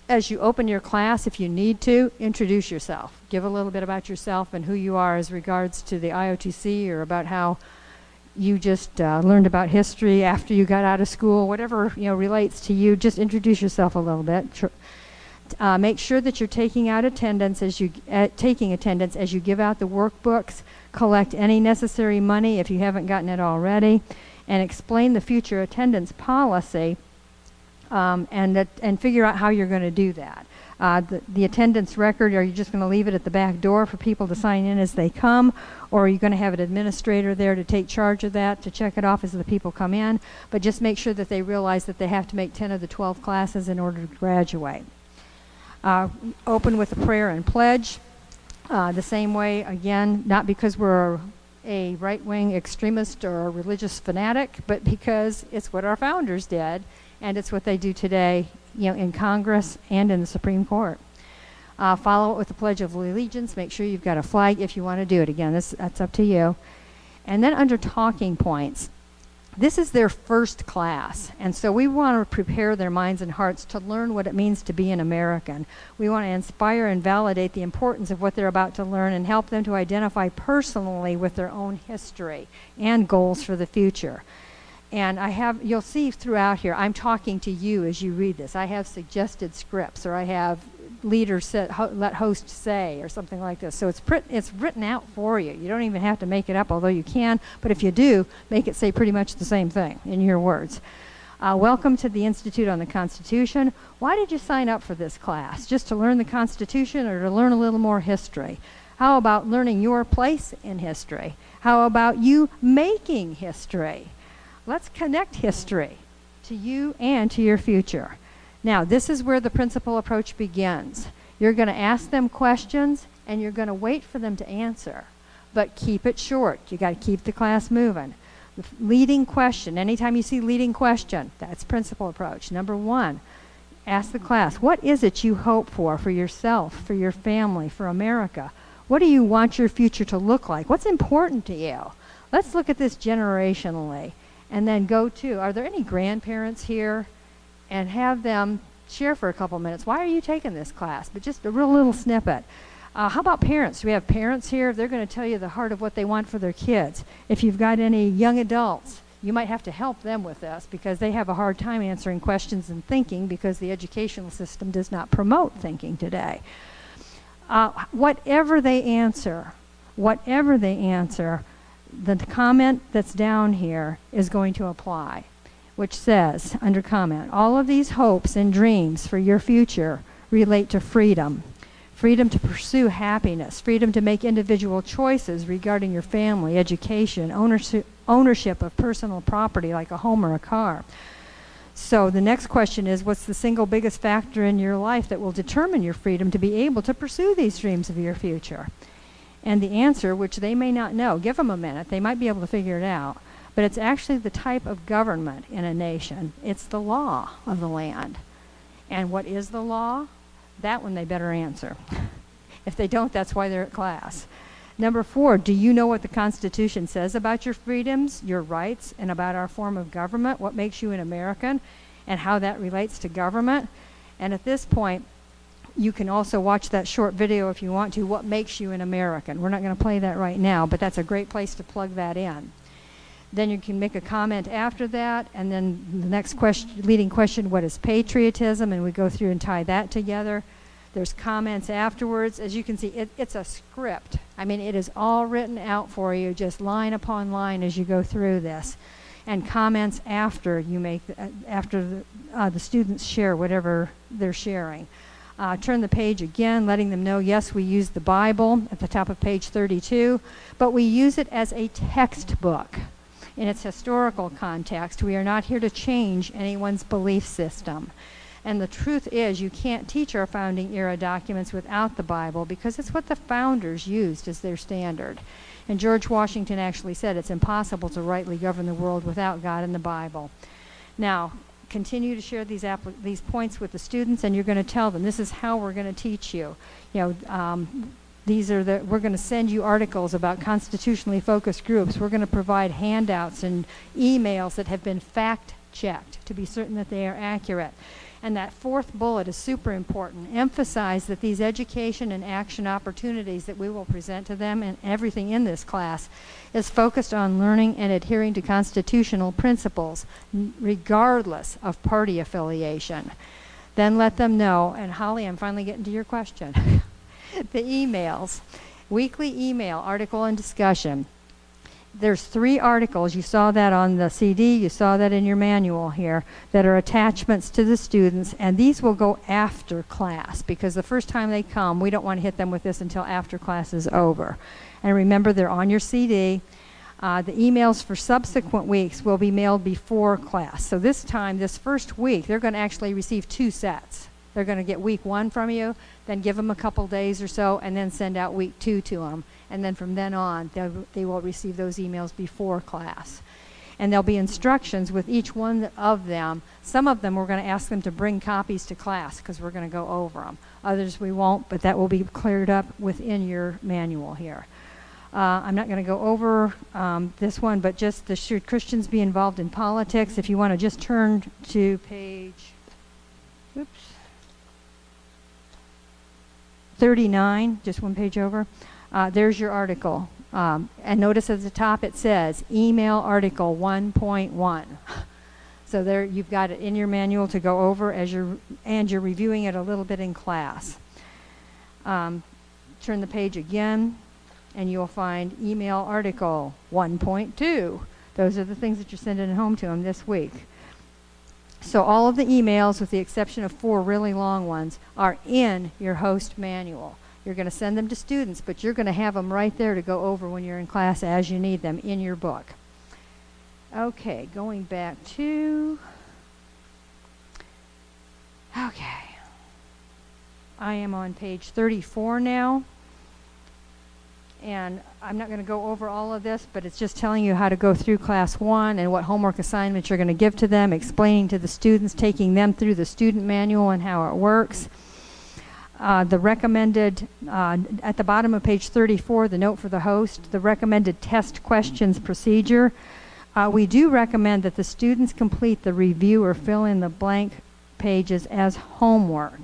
As you open your class, if you need to, introduce yourself. Give a little bit about yourself and who you are as regards to the I.O.T.C. or about how you just learned about history after you got out of school, whatever relates to you. Just introduce yourself a little bit. Make sure that you're taking attendance as you give out the workbooks. Collect any necessary money if you haven't gotten it already, and explain the future attendance policy. And figure out how you're going to do that. The attendance record, are you just going to leave it at the back door for people to sign in as they come, or are you going to have an administrator there to take charge of that, to check it off as the people come in? But just make sure that they realize that they have to make 10 of the 12 classes in order to graduate. Open with a prayer and pledge. The same way, again, not because we're a right-wing extremist or a religious fanatic, but because it's what our founders did. And it's what they do today, in Congress and in the Supreme Court. Follow it with the Pledge of Allegiance. Make sure you've got a flag if you want to do it. Again, that's up to you. And then under talking points, this is their first class. And so we want to prepare their minds and hearts to learn what it means to be an American. We want to inspire and validate the importance of what they're about to learn and help them to identify personally with their own history and goals for the future. And you'll see throughout here, I'm talking to you as you read this. I have suggested scripts, or I have leader let host say, or something like this. So it's written out for you. You don't even have to make it up, although you can. But if you do, make it say pretty much the same thing in your words. Welcome to the Institute on the Constitution. Why did you sign up for this class? Just to learn the Constitution or to learn a little more history? How about learning your place in history? How about you making history? Let's connect history to you and to your future. Now, this is where the principal approach begins. You're going to ask them questions, and you're going to wait for them to answer. But keep it short. You got to keep the class moving. The leading question, anytime you see leading question, that's principal approach. Number 1, ask the class, what is it you hope for yourself, for your family, for America? What do you want your future to look like? What's important to you? Let's look at this generationally. And then go to, are there any grandparents here? And have them share for a couple minutes. Why are you taking this class? But just a real little snippet. How about parents? Do we have parents here? They're going to tell you the heart of what they want for their kids. If you've got any young adults, you might have to help them with this because they have a hard time answering questions and thinking because the educational system does not promote thinking today. Whatever they answer, the comment that's down here is going to apply, which says, under comment, all of these hopes and dreams for your future relate to freedom. Freedom to pursue happiness, freedom to make individual choices regarding your family, education, ownership of personal property like a home or a car. So the next question is, what's the single biggest factor in your life that will determine your freedom to be able to pursue these dreams of your future? And the answer, which they may not know, give them a minute, they might be able to figure it out, but it's actually the type of government in a nation. It's the law of the land. And what is the law? That one they better answer. If they don't, that's why they're at class. Number 4, do you know what the Constitution says about your freedoms, your rights, and about our form of government, what makes you an American, and how that relates to government? And at this point, you can also watch that short video if you want to, what makes you an American. We're not going to play that right now, but that's a great place to plug that in. Then you can make a comment after that, and then the next leading question, what is patriotism? And we go through and tie that together. There's comments afterwards. As you can see, it's a script. I mean, it is all written out for you, just line upon line as you go through this. And comments after you make, after the students share whatever they're sharing. Turn the page again, letting them know, yes, we use the Bible at the top of page 32, but we use it as a textbook in its historical context. We are not here to change anyone's belief system. And the truth is, you can't teach our founding era documents without the Bible because it's what the founders used as their standard. And George Washington actually said it's impossible to rightly govern the world without God and the Bible. Now, continue to share these points with the students, and you're going to tell them this is how we're going to teach you. You know, we're going to send you articles about constitutionally focused groups. We're going to provide handouts and emails that have been fact-checked to be certain that they are accurate. And that 4th bullet is super important. Emphasize that these education and action opportunities that we will present to them and everything in this class is focused on learning and adhering to constitutional principles, regardless of party affiliation. Then let them know, and Holly, I'm finally getting to your question. The emails, weekly email, article and discussion. There's 3 articles, you saw that on the CD, you saw that in your manual here, that are attachments to the students, and these will go after class, because the first time they come, we don't want to hit them with this until after class is over. And remember, they're on your CD. The emails for subsequent weeks will be mailed before class. So this time, this first week, they're going to actually receive 2 sets. They're going to get week 1 from you, then give them a couple days or so, and then send out week 2 to them. And then from then on, they will receive those emails before class. And there'll be instructions with each one of them. Some of them we're going to ask them to bring copies to class because we're going to go over them. Others we won't, but that will be cleared up within your manual here. I'm not going to go over this one, but just should Christians be involved in politics? If you want to just turn to page 39, just one page over. There's your article. And notice at the top it says email article 1.1. So there you've got it in your manual to go over as you're reviewing it a little bit in class. Turn the page again and you'll find email article 1.2. Those are the things that you're sending home to them this week. So all of the emails, with the exception of 4 really long ones, are in your host manual. You're going to send them to students, but you're going to have them right there to go over when you're in class as you need them in your book. Okay, going back to... Okay. I am on page 34 now. And I'm not going to go over all of this, but it's just telling you how to go through class 1 and what homework assignments you're going to give to them, explaining to the students, taking them through the student manual and how it works. The recommended, at the bottom of page 34, the note for the host, the recommended test questions procedure. We do recommend that the students complete the review or fill in the blank pages as homework.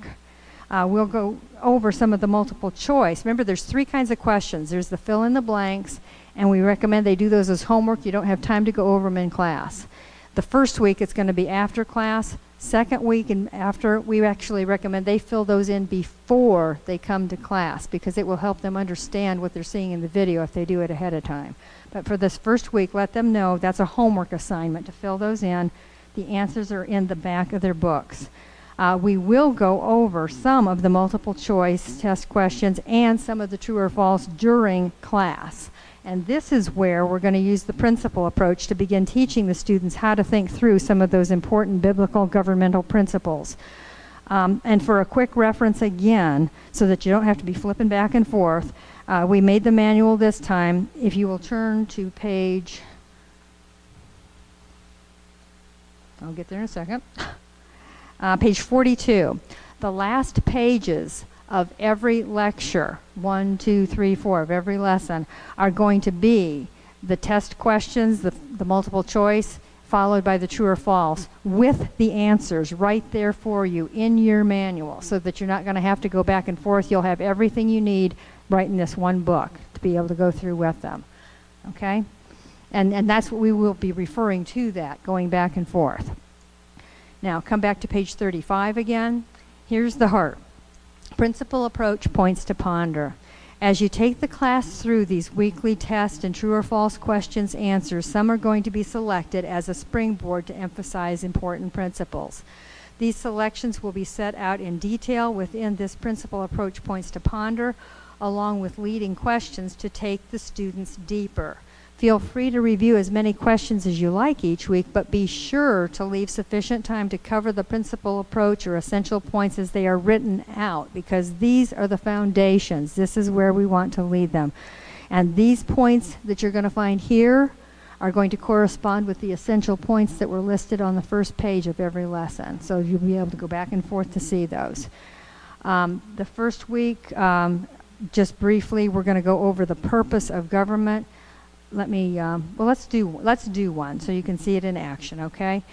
We'll go over some of the multiple choice. Remember, there's 3 kinds of questions. There's the fill in the blanks, and we recommend they do those as homework. You don't have time to go over them in class. The first week, it's going to be after class. Second week and after, we actually recommend they fill those in before they come to class because it will help them understand what they're seeing in the video if they do it ahead of time. But for this first week, let them know that's a homework assignment to fill those in. The answers are in the back of their books. We will go over some of the multiple choice test questions and some of the true or false during class. And this is where we're going to use the principle approach to begin teaching the students how to think through some of those important biblical governmental principles. And for a quick reference again, so that you don't have to be flipping back and forth, we made the manual this time. If you will turn to page, I'll get there in a second. Page 42. The last pages of every lecture, 1, 2, 3, 4 of every lesson, are going to be the test questions, the multiple choice, followed by the true or false, with the answers right there for you in your manual, so that you're not going to have to go back and forth. You'll have everything you need right in this one book to be able to go through with them. Okay? And that's what we will be referring to, that, going back and forth. Now, come back to page 35 again. Here's the heart. Principal approach points to ponder. As you take the class through these weekly tests and true or false questions answers, some are going to be selected as a springboard to emphasize important principles. These selections will be set out in detail within this principal approach points to ponder, along with leading questions to take the students deeper. Feel free to review as many questions as you like each week, but be sure to leave sufficient time to cover the principal approach or essential points as they are written out, because these are the foundations. This is where we want to lead them. And these points that you're going to find here are going to correspond with the essential points that were listed on the first page of every lesson. So you'll be able to go back and forth to see those. The first week, just briefly, we're going to go over the purpose of government. Let's do one so you can see it in action, okay?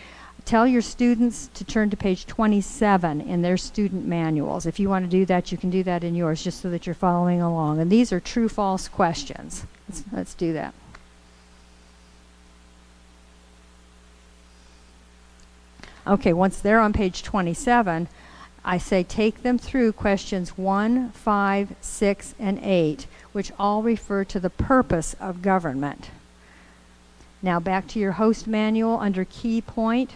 Tell your students to turn to page 27 in their student manuals. If you want to do that, you can do that in yours, just so that you're following along. And these are true-false questions. Let's do that. Okay, once they're on page 27, I say take them through questions 1, 5, 6, and 8, which all refer to the purpose of government. Now back to your host manual under key point.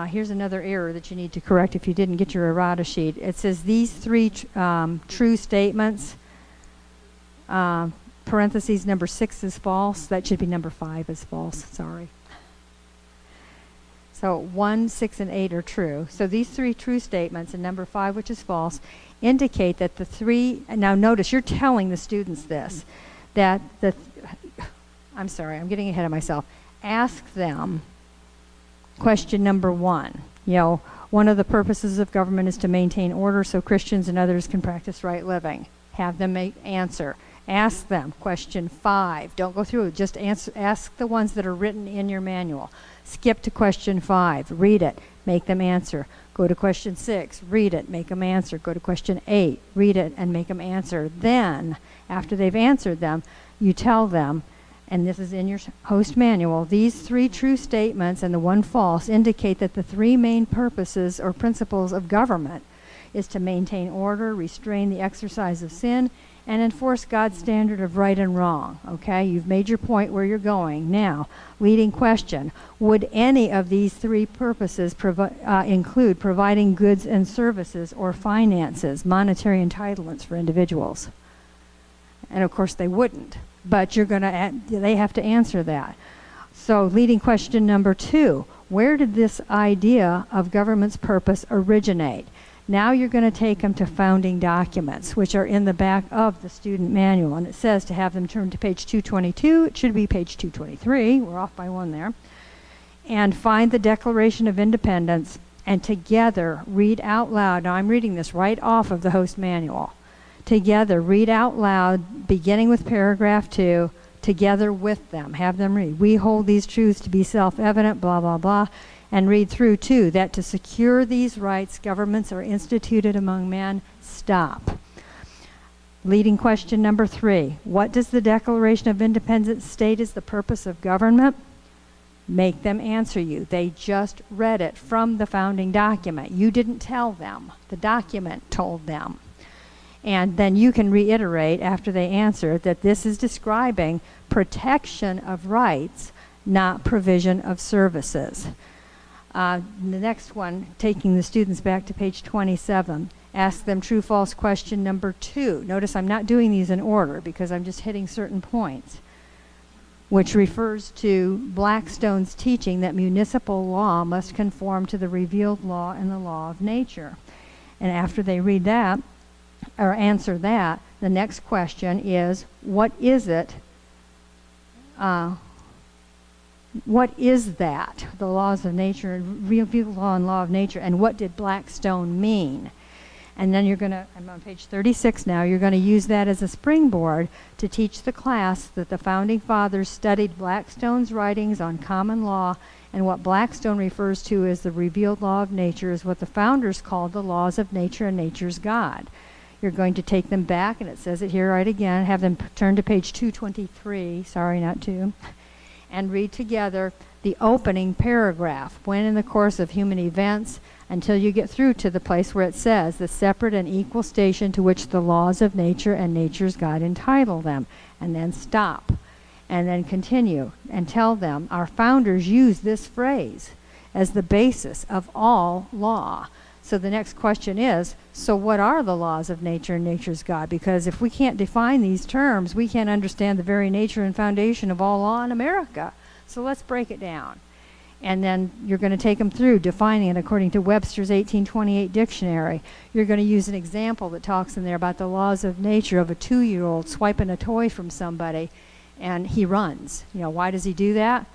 Here's another error that you need to correct if you didn't get your errata sheet. It says these three true statements, parentheses number 6 is false. That should be number 5 is false, sorry. So 1, 6, and 8 are true. So these 3 true statements and number 5, which is false, indicate that the 3, now notice you're telling the students this, that I'm sorry, I'm getting ahead of myself. Ask them question number 1. You know, one of the purposes of government is to maintain order so Christians and others can practice right living. Have them answer. Ask them question 5. Don't go through it, just ask the ones that are written in your manual. Skip to question 5, read it, make them answer. Go to question 6, read it, make them answer. Go to question 8, read it, and make them answer. Then, after they've answered them, you tell them, and this is in your host manual, these 3 true statements and the 1 false indicate that the 3 main purposes or principles of government is to maintain order, restrain the exercise of sin, and enforce God's standard of right and wrong. Okay, you've made your point where you're going. Now, leading question, would any of these 3 purposes include providing goods and services or finances, monetary entitlements for individuals? And of course they wouldn't, but they have to answer that. So leading question number 2, where did this idea of government's purpose originate? Now you're going to take them to founding documents, which are in the back of the student manual. And it says to have them turn to page 222. It should be page 223. We're off by 1 there. And find the Declaration of Independence and together read out loud. Now I'm reading this right off of the host manual. Together read out loud, beginning with paragraph 2, together with them. Have them read. We hold these truths to be self-evident, blah, blah, blah. And read through, too, that to secure these rights, governments are instituted among men. Stop. Leading question number 3. What does the Declaration of Independence state is the purpose of government? Make them answer you. They just read it from the founding document. You didn't tell them. The document told them. And then you can reiterate after they answer that this is describing protection of rights, not provision of services. The next one, taking the students back to page 27, ask them true-false question number 2. Notice I'm not doing these in order because I'm just hitting certain points, which refers to Blackstone's teaching that municipal law must conform to the revealed law and the law of nature. And after they read that, or answer that, the next question is, what is it? What is that? The laws of nature, revealed law and law of nature, and what did Blackstone mean? And then I'm on page 36 now, you're going to use that as a springboard to teach the class that the Founding Fathers studied Blackstone's writings on common law, and what Blackstone refers to as the revealed law of nature is what the founders called the laws of nature and nature's God. You're going to take them back, and it says it here right again, have them turn to page 223, sorry, not 2, and read together the opening paragraph, when in the course of human events, until you get through to the place where it says the separate and equal station to which the laws of nature and nature's God entitle them, and then stop, and then continue and tell them our founders used this phrase as the basis of all law. So the next question is, so what are the laws of nature and nature's God? Because if we can't define these terms, we can't understand the very nature and foundation of all law in America. So let's break it down. And then you're going to take them through defining it according to Webster's 1828 dictionary. You're going to use an example that talks in there about the laws of nature of a 2-year-old swiping a toy from somebody, and he runs. Why does he do that?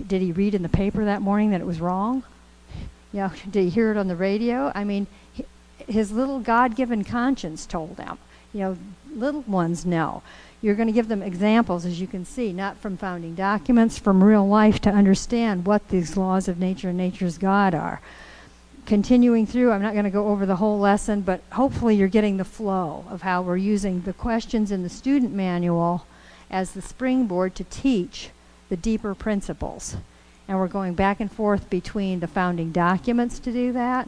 Did he read in the paper that morning that it was wrong? Did he hear it on the radio? I mean, his little God-given conscience told him. Little ones know. You're going to give them examples, as you can see, not from founding documents, from real life, to understand what these laws of nature and nature's God are. Continuing through, I'm not going to go over the whole lesson, but hopefully you're getting the flow of how we're using the questions in the student manual as the springboard to teach the deeper principles. And we're going back and forth between the founding documents to do that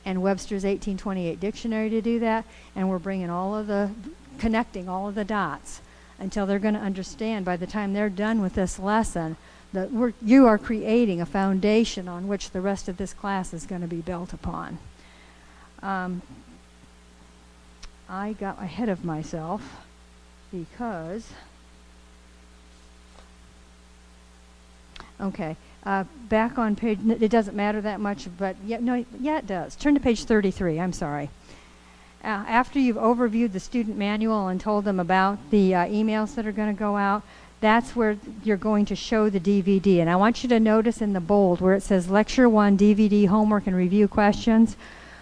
and Webster's 1828 dictionary to do that, and we're bringing connecting all of the dots until they're going to understand by the time they're done with this lesson that you are creating a foundation on which the rest of this class is going to be built upon. I got ahead of myself because, back on page, it doesn't matter that much, but it does. Turn to page 33, I'm sorry. After you've overviewed the student manual and told them about the emails that are going to go out, that's where you're going to show the DVD. And I want you to notice in the bold where it says Lecture 1 DVD Homework and Review Questions.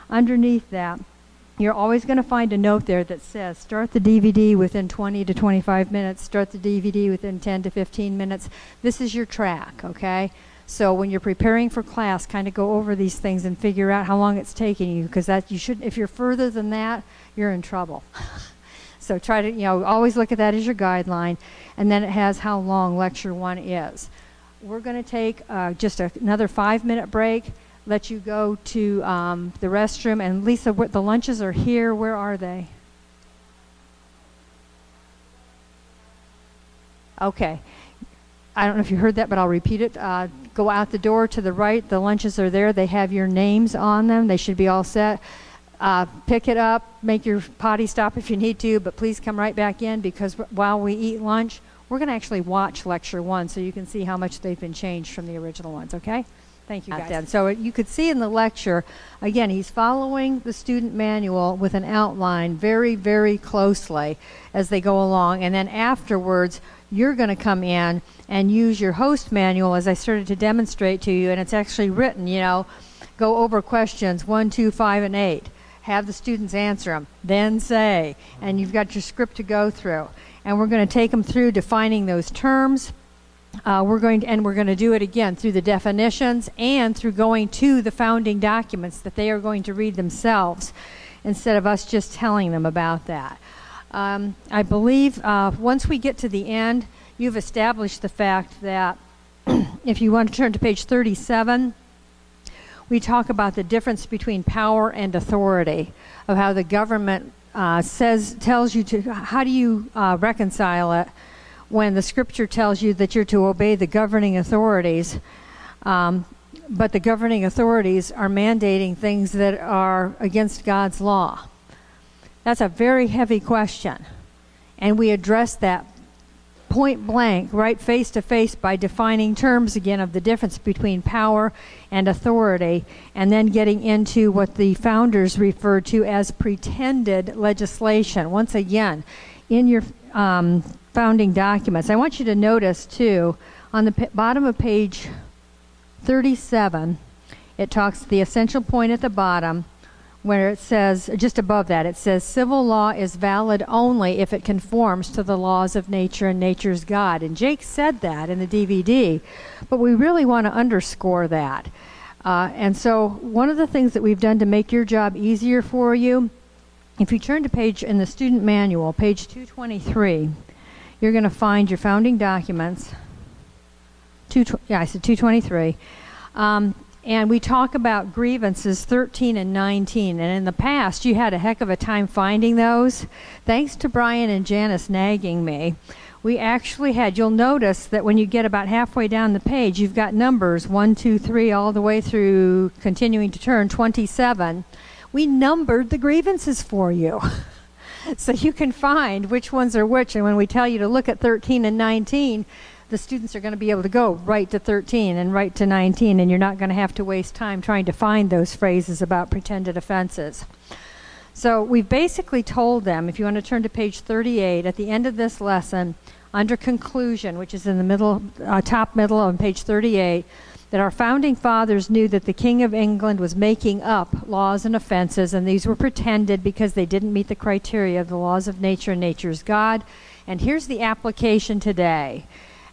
Underneath that, you're always going to find a note there that says start the DVD within 20 to 25 minutes, start the DVD within 10 to 15 minutes. This is your track, okay? So when you're preparing for class, kind of go over these things and figure out how long it's taking you, because if you're further than that, you're in trouble. So try to, always look at that as your guideline, and then it has how long Lecture 1 is. We're going to take just another 5-minute break, let you go to the restroom, and Lisa, the lunches are here. Where are they? Okay. I don't know if you heard that, but I'll repeat it. Go out the door to the right. The lunches are there. They have your names on them. They should be all set. Pick it up. Make your potty stop if you need to, but please come right back in, because while we eat lunch, we're going to actually watch Lecture 1 so you can see how much they've been changed from the original ones, okay? Thank you, guys. So you could see in the lecture, again, he's following the student manual with an outline very, very closely as they go along, and then afterwards, you're going to come in and use your host manual, as I started to demonstrate to you, and it's actually written, go over questions 1, 2, 5, and 8. Have the students answer them, then say, and you've got your script to go through. And we're going to take them through defining those terms. We're going to do it again through the definitions and through going to the founding documents that they are going to read themselves instead of us just telling them about that. I believe once we get to the end, you've established the fact that if you want to turn to page 37, we talk about the difference between power and authority, of how the government tells you to, how do you reconcile it when the scripture tells you that you're to obey the governing authorities, but the governing authorities are mandating things that are against God's law. That's a very heavy question, and we address that point blank, right face to face, by defining terms again of the difference between power and authority, and then getting into what the founders referred to as pretended legislation. Once again, in your founding documents, I want you to notice too, on the bottom of page 37, it talks the essential point at the bottom where it says, just above that, it says, civil law is valid only if it conforms to the laws of nature and nature's God. And Jake said that in the DVD, but we really want to underscore that. And so one of the things that we've done to make your job easier for you, if you turn to page in the student manual, page 223, you're going to find your founding documents. I said 223. And we talk about grievances 13 and 19. And in the past, you had a heck of a time finding those. Thanks to Brian and Janice nagging me, we actually had, you'll notice that when you get about halfway down the page, you've got numbers 1, 2, 3, all the way through, continuing to turn, 27. We numbered the grievances for you. So you can find which ones are which. And when we tell you to look at 13 and 19, the students are going to be able to go right to 13 and right to 19, and you're not going to have to waste time trying to find those phrases about pretended offenses. So we've basically told them, if you want to turn to page 38, at the end of this lesson, under conclusion, which is in the middle, top middle on page 38, that our founding fathers knew that the King of England was making up laws and offenses, and these were pretended because they didn't meet the criteria of the laws of nature and nature's God. And here's the application today.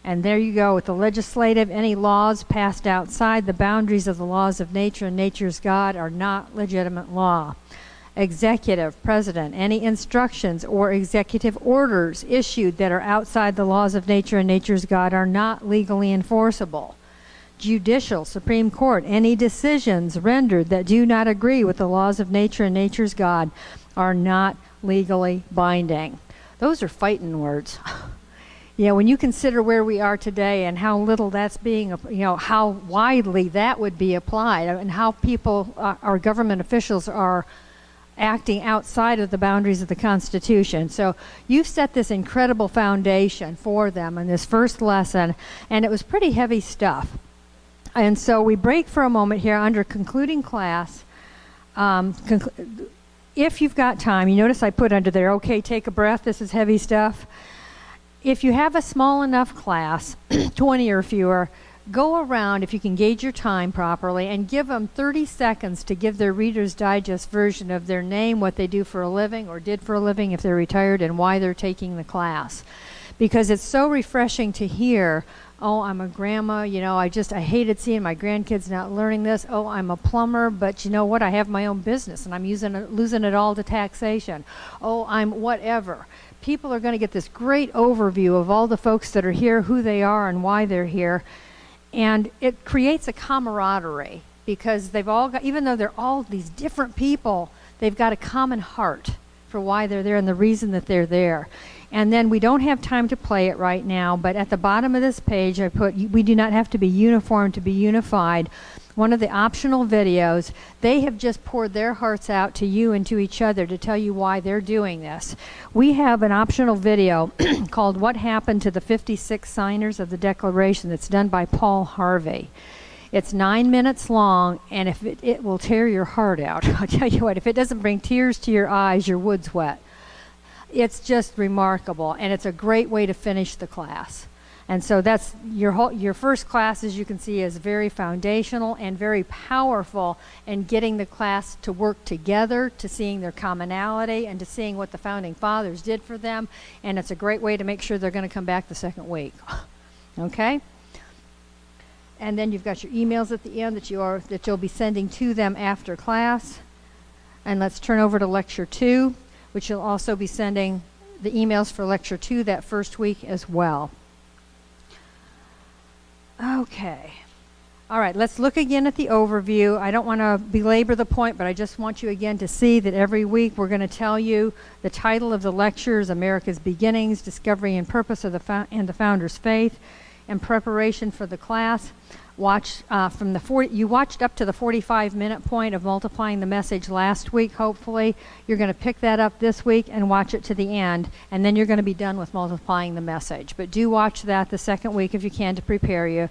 And there you go with the legislative. Any laws passed outside the boundaries of the laws of nature and nature's God are not legitimate law. Executive, president, any instructions or executive orders issued that are outside the laws of nature and nature's God are not legally enforceable. Judicial, Supreme Court, any decisions rendered that do not agree with the laws of nature and nature's God are not legally binding. Those are fighting words. Yeah, when you consider where we are today and how little that's being, how widely that would be applied, and how people, our government officials, are acting outside of the boundaries of the Constitution. So you've set this incredible foundation for them in this first lesson, and it was pretty heavy stuff. And so we break for a moment here under concluding class. If you've got time, you notice I put under there, okay, take a breath, this is heavy stuff. If you have a small enough class, 20 or fewer, go around, if you can gauge your time properly, and give them 30 seconds to give their Reader's Digest version of their name, what they do for a living or did for a living if they're retired, and why they're taking the class. Because it's so refreshing to hear, oh, I'm a grandma, I hated seeing my grandkids not learning this. Oh, I'm a plumber, but you know what? I have my own business, and I'm losing it all to taxation. Oh, I'm whatever. People are going to get this great overview of all the folks that are here, who they are, and why they're here. And it creates a camaraderie because they've all got, even though they're all these different people, they've got a common heart for why they're there and the reason that they're there. And then we don't have time to play it right now, but at the bottom of this page I put, we do not have to be uniform to be unified. One of the optional videos, they have just poured their hearts out to you and to each other to tell you why they're doing this. We have an optional video called What Happened to the 56 Signers of the Declaration that's done by Paul Harvey. It's 9 minutes long, and if it will tear your heart out. I'll tell you what, if it doesn't bring tears to your eyes, your wood's wet. It's just remarkable, and it's a great way to finish the class. And so that's your first class, as you can see, is very foundational and very powerful in getting the class to work together, to seeing their commonality, and to seeing what the Founding Fathers did for them. And it's a great way to make sure they're going to come back the second week. Okay? And then you've got your emails at the end that you'll be sending to them after class. And let's turn over to Lecture 2, which you'll also be sending the emails for Lecture 2 that first week as well. Okay. All right, let's look again at the overview. I don't want to belabor the point, but I just want you again to see that every week we're going to tell you the title of the lectures, America's Beginnings, Discovery and Purpose of the Founder's Faith, in preparation for the class. Watch you watched up to the 45-minute point of multiplying the message last week, hopefully. You're going to pick that up this week and watch it to the end, and then you're going to be done with multiplying the message. But do watch that the second week if you can to prepare you.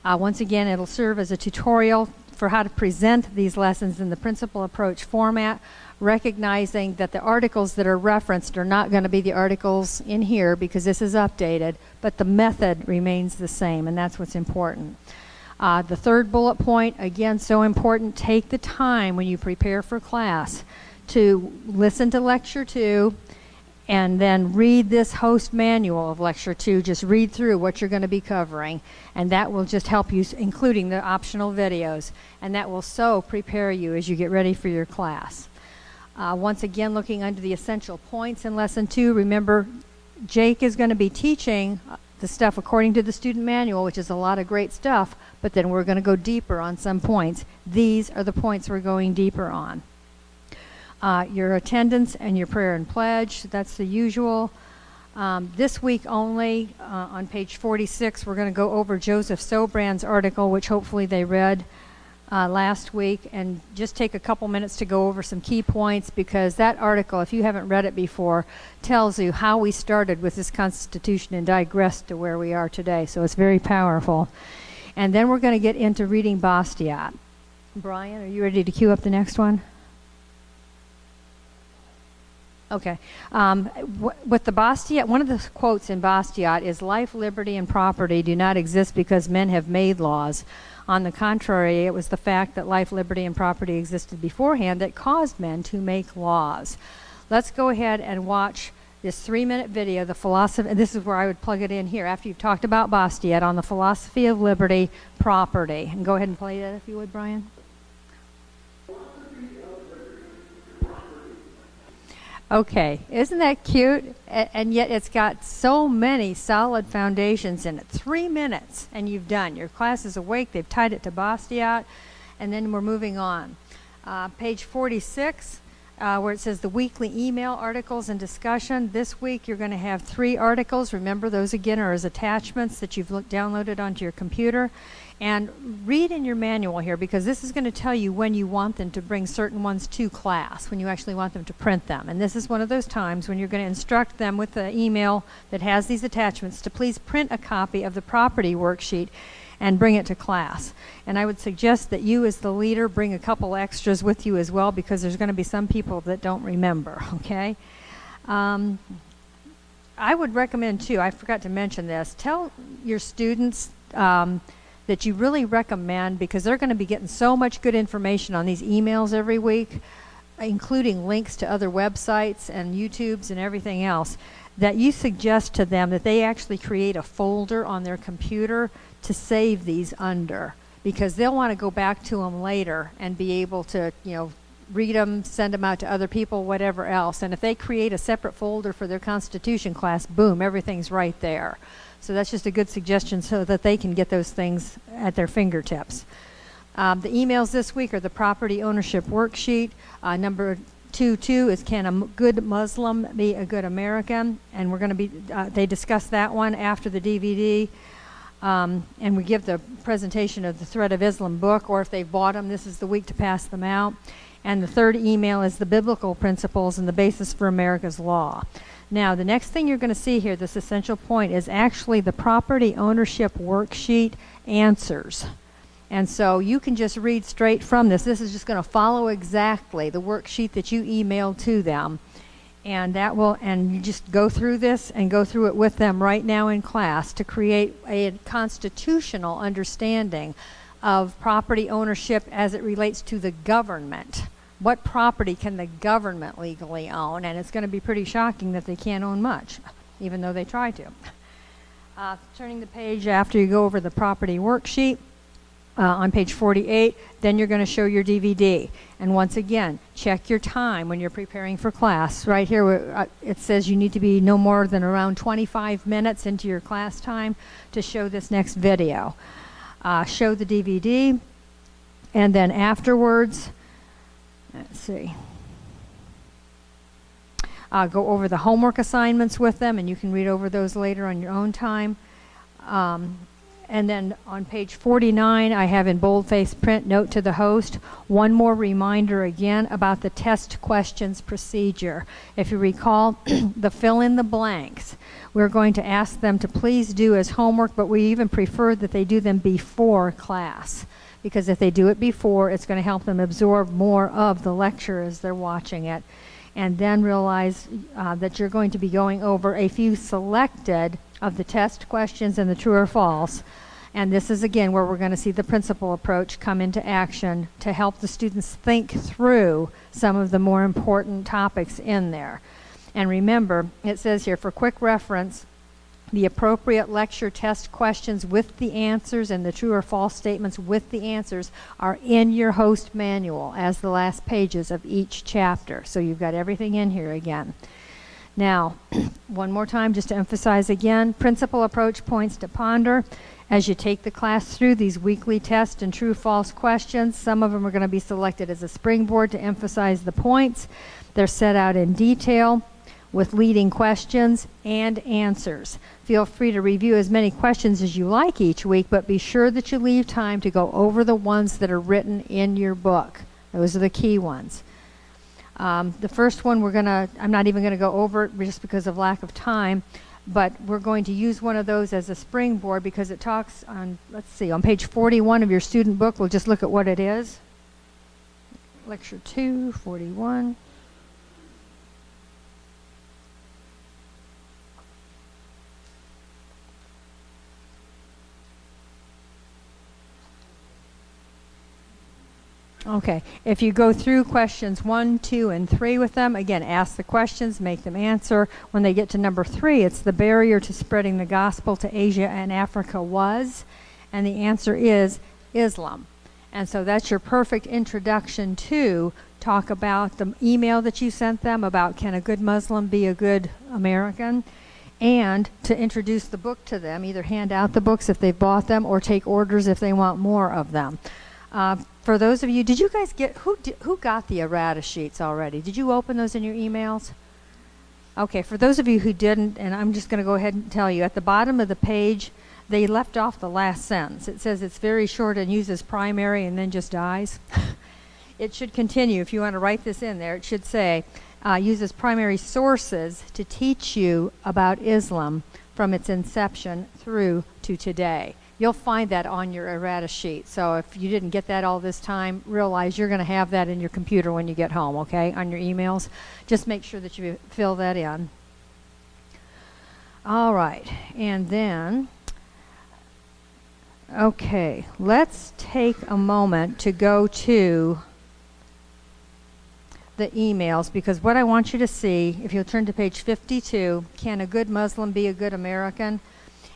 Once again, it'll serve as a tutorial for how to present these lessons in the principal approach format, recognizing that the articles that are referenced are not going to be the articles in here because this is updated, but the method remains the same, and that's what's important. The third bullet point, again, so important, take the time when you prepare for class to listen to Lecture 2 and then read this host manual of Lecture 2. Just read through what you're going to be covering, and that will just help you, including the optional videos, and that will so prepare you as you get ready for your class. Once again, looking under the essential points in Lesson 2, remember Jake is going to be teaching the stuff according to the student manual, which is a lot of great stuff, but then we're going to go deeper on some points. These are the points we're going deeper on. Your attendance and your prayer and pledge, that's the usual. This week only, on page 46, we're going to go over Joseph Sobrand's article, which hopefully they read last week, and just take a couple minutes to go over some key points, because that article, if you haven't read it before, tells you how we started with this Constitution and digressed to where we are today. So it's very powerful. And then we're going to get into reading Bastiat. Brian, are you ready to cue up the next one? Okay. With the Bastiat, one of the quotes in Bastiat is, "Life, liberty, and property do not exist because men have made laws. On the contrary, it was the fact that life, liberty, and property existed beforehand that caused men to make laws." Let's go ahead and watch this 3-minute video, the philosophy, and this is where I would plug it in here, after you've talked about Bastiat, on the philosophy of liberty, property. And go ahead and play that if you would, Brian. Okay, isn't that cute? And yet it's got so many solid foundations in it. 3 minutes and you've done. Your class is awake. They've tied it to Bastiat, and then we're moving on. Page 46, where it says the weekly email articles and discussion. This week you're going to have 3 articles. Remember, those again are as attachments that you've downloaded onto your computer. And read in your manual here, because this is going to tell you when you want them to bring certain ones to class, when you actually want them to print them. And this is one of those times when you're going to instruct them with the email that has these attachments to please print a copy of the property worksheet and bring it to class. And I would suggest that you, as the leader, bring a couple extras with you as well, because there's going to be some people that don't remember, okay? I would recommend, too, I forgot to mention this, tell your students that you really recommend, because they're going to be getting so much good information on these emails every week, including links to other websites and YouTubes and everything else, that you suggest to them that they actually create a folder on their computer to save these under, because they'll want to go back to them later and be able to, read them, send them out to other people, whatever else. And if they create a separate folder for their Constitution class, boom, everything's right there. So that's just a good suggestion so that they can get those things at their fingertips. The emails this week are the property ownership worksheet. Number 2.2 is, can a good Muslim be a good American? And we're going to be, they discuss that one after the DVD. And we give the presentation of the Thread of Islam book, or if they've bought them, this is the week to pass them out. And the third email is the biblical principles and the basis for America's law. Now, the next thing you're going to see here, this essential point, is actually the property ownership worksheet answers. And so you can just read straight from this. This is just going to follow exactly the worksheet that you emailed to them. And that will, and you just go through this and go through it with them right now in class to create a constitutional understanding of property ownership as it relates to the government. What property can the government legally own? And it's going to be pretty shocking that they can't own much, even though they try to. Turning the page after you go over the property worksheet, on page 48, then you're going to show your DVD. And once again, check your time when you're preparing for class. Right here, it says you need to be no more than around 25 minutes into your class time to show this next video. Show the DVD, and then afterwards, let's see, go over the homework assignments with them, and you can read over those later on your own time. And then on page 49, I have in boldface print, note to the host, one more reminder again about the test questions procedure. If you recall, the fill in the blanks, we're going to ask them to please do as homework, but we even prefer that they do them before class, because if they do it before, it's going to help them absorb more of the lecture as they're watching it. And then realize that you're going to be going over a few selected of the test questions and the true or false. And this is, again, where we're going to see the principal approach come into action to help the students think through some of the more important topics in there. And remember, it says here, for quick reference, the appropriate lecture test questions with the answers and the true or false statements with the answers are in your host manual as the last pages of each chapter. So you've got everything in here again. Now, one more time, just to emphasize again, principal approach points to ponder. As you take the class through these weekly test and true-false questions, some of them are going to be selected as a springboard to emphasize the points. They're set out in detail with leading questions and answers. Feel free to review as many questions as you like each week, but be sure that you leave time to go over the ones that are written in your book. Those are the key ones. The first one I'm not even going to go over it just because of lack of time, but we're going to use one of those as a springboard because it talks on, let's see, on page 41 of your student book. We'll just look at what it is. Lecture 2, 41. Okay, if you go through questions 1, 2, and 3 with them, again, ask the questions, make them answer. When they get to number 3, it's the barrier to spreading the gospel to Asia and Africa was, and the answer is Islam. And so that's your perfect introduction to talk about the email that you sent them about can a good Muslim be a good American, and to introduce the book to them, either hand out the books if they've bought them or take orders if they want more of them. For those of you, did you guys get, who got the errata sheets already? Did you open those in your emails? Okay, for those of you who didn't, and I'm just going to go ahead and tell you, at the bottom of the page, they left off the last sentence. It says it's very short and uses primary and then just dies. It should continue. If you want to write this in there, it should say, uses primary sources to teach you about Islam from its inception through to today. You'll find that on your errata sheet. So if you didn't get that all this time, realize you're going to have that in your computer when you get home, okay, on your emails. Just make sure that you fill that in. All right, and then, okay, let's take a moment to go to the emails, because what I want you to see, if you'll turn to page 52, can a good Muslim be a good American?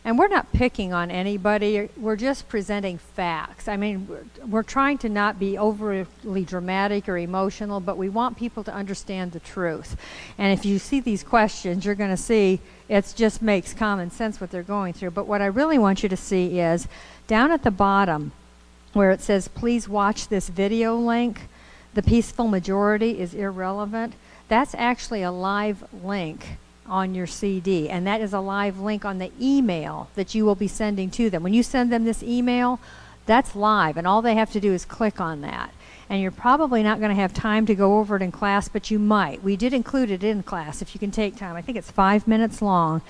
And we're not picking on anybody. We're just presenting facts. I mean, we're trying to not be overly dramatic or emotional, but we want people to understand the truth. And if you see these questions, you're going to see it just makes common sense what they're going through. But what I really want you to see is down at the bottom where it says, please watch this video link, the peaceful majority is irrelevant. That's actually a live link on your CD, and that is a live link on the email that you will be sending to them. When you send them this email, that's live, and all they have to do is click on that. And you're probably not going to have time to go over it in class, but you might. We did include it in class if you can take time. I think it's 5 minutes long.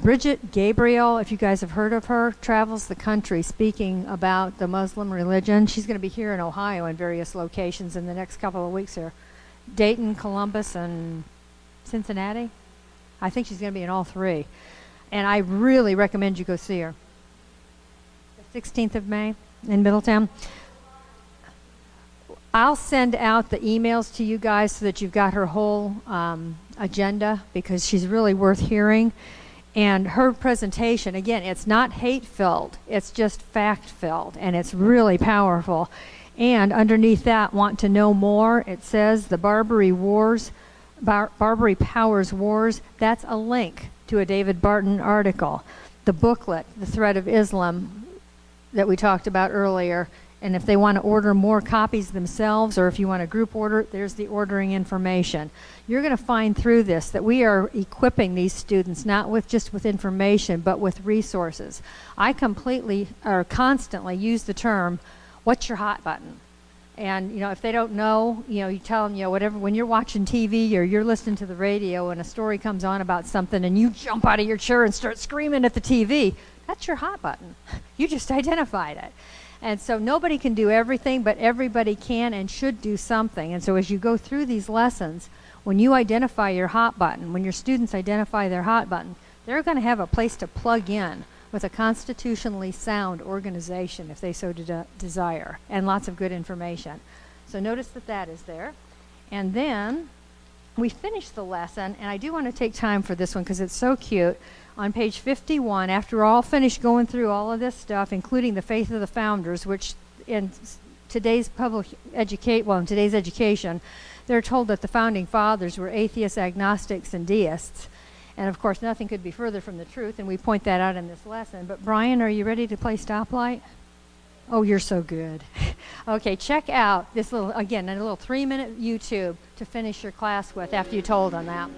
Bridget Gabriel, if you guys have heard of her, travels the country speaking about the Muslim religion. She's going to be here in Ohio in various locations in the next couple of weeks here. Dayton, Columbus, and Cincinnati. I think she's going to be in all 3. And I really recommend you go see her. The 16th of May in Middletown. I'll send out the emails to you guys so that you've got her whole agenda, because she's really worth hearing. And her presentation, again, it's not hate-filled. It's just fact-filled, and it's really powerful. And underneath that, want to know more, it says the Barbary Powers Wars. That's a link to a David Barton article. The booklet, The Threat of Islam, that we talked about earlier. And if they want to order more copies themselves, or if you want a group order, there's the ordering information. You're going to find through this that we are equipping these students not with just with information, but with resources. I constantly use the term, what's your hot button? And, you know, if they don't know, you know, you tell them, you know, whatever, when you're watching TV or you're listening to the radio and a story comes on about something and you jump out of your chair and start screaming at the TV, that's your hot button. You just identified it. And so nobody can do everything, but everybody can and should do something. And so as you go through these lessons, when you identify your hot button, when your students identify their hot button, they're going to have a place to plug in with a constitutionally sound organization, if they so desire, and lots of good information. So notice that that is there. And then we finish the lesson, and I do want to take time for this one because it's so cute. On page 51, after we're all finished going through all of this stuff, including the faith of the founders, which in today's in today's education, they're told that the founding fathers were atheists, agnostics, and deists. And of course, nothing could be further from the truth, and we point that out in this lesson. But Brian, are you ready to play Stoplight? Oh, you're so good. Okay, check out this little, again, a little 3-minute YouTube to finish your class with after you told on that.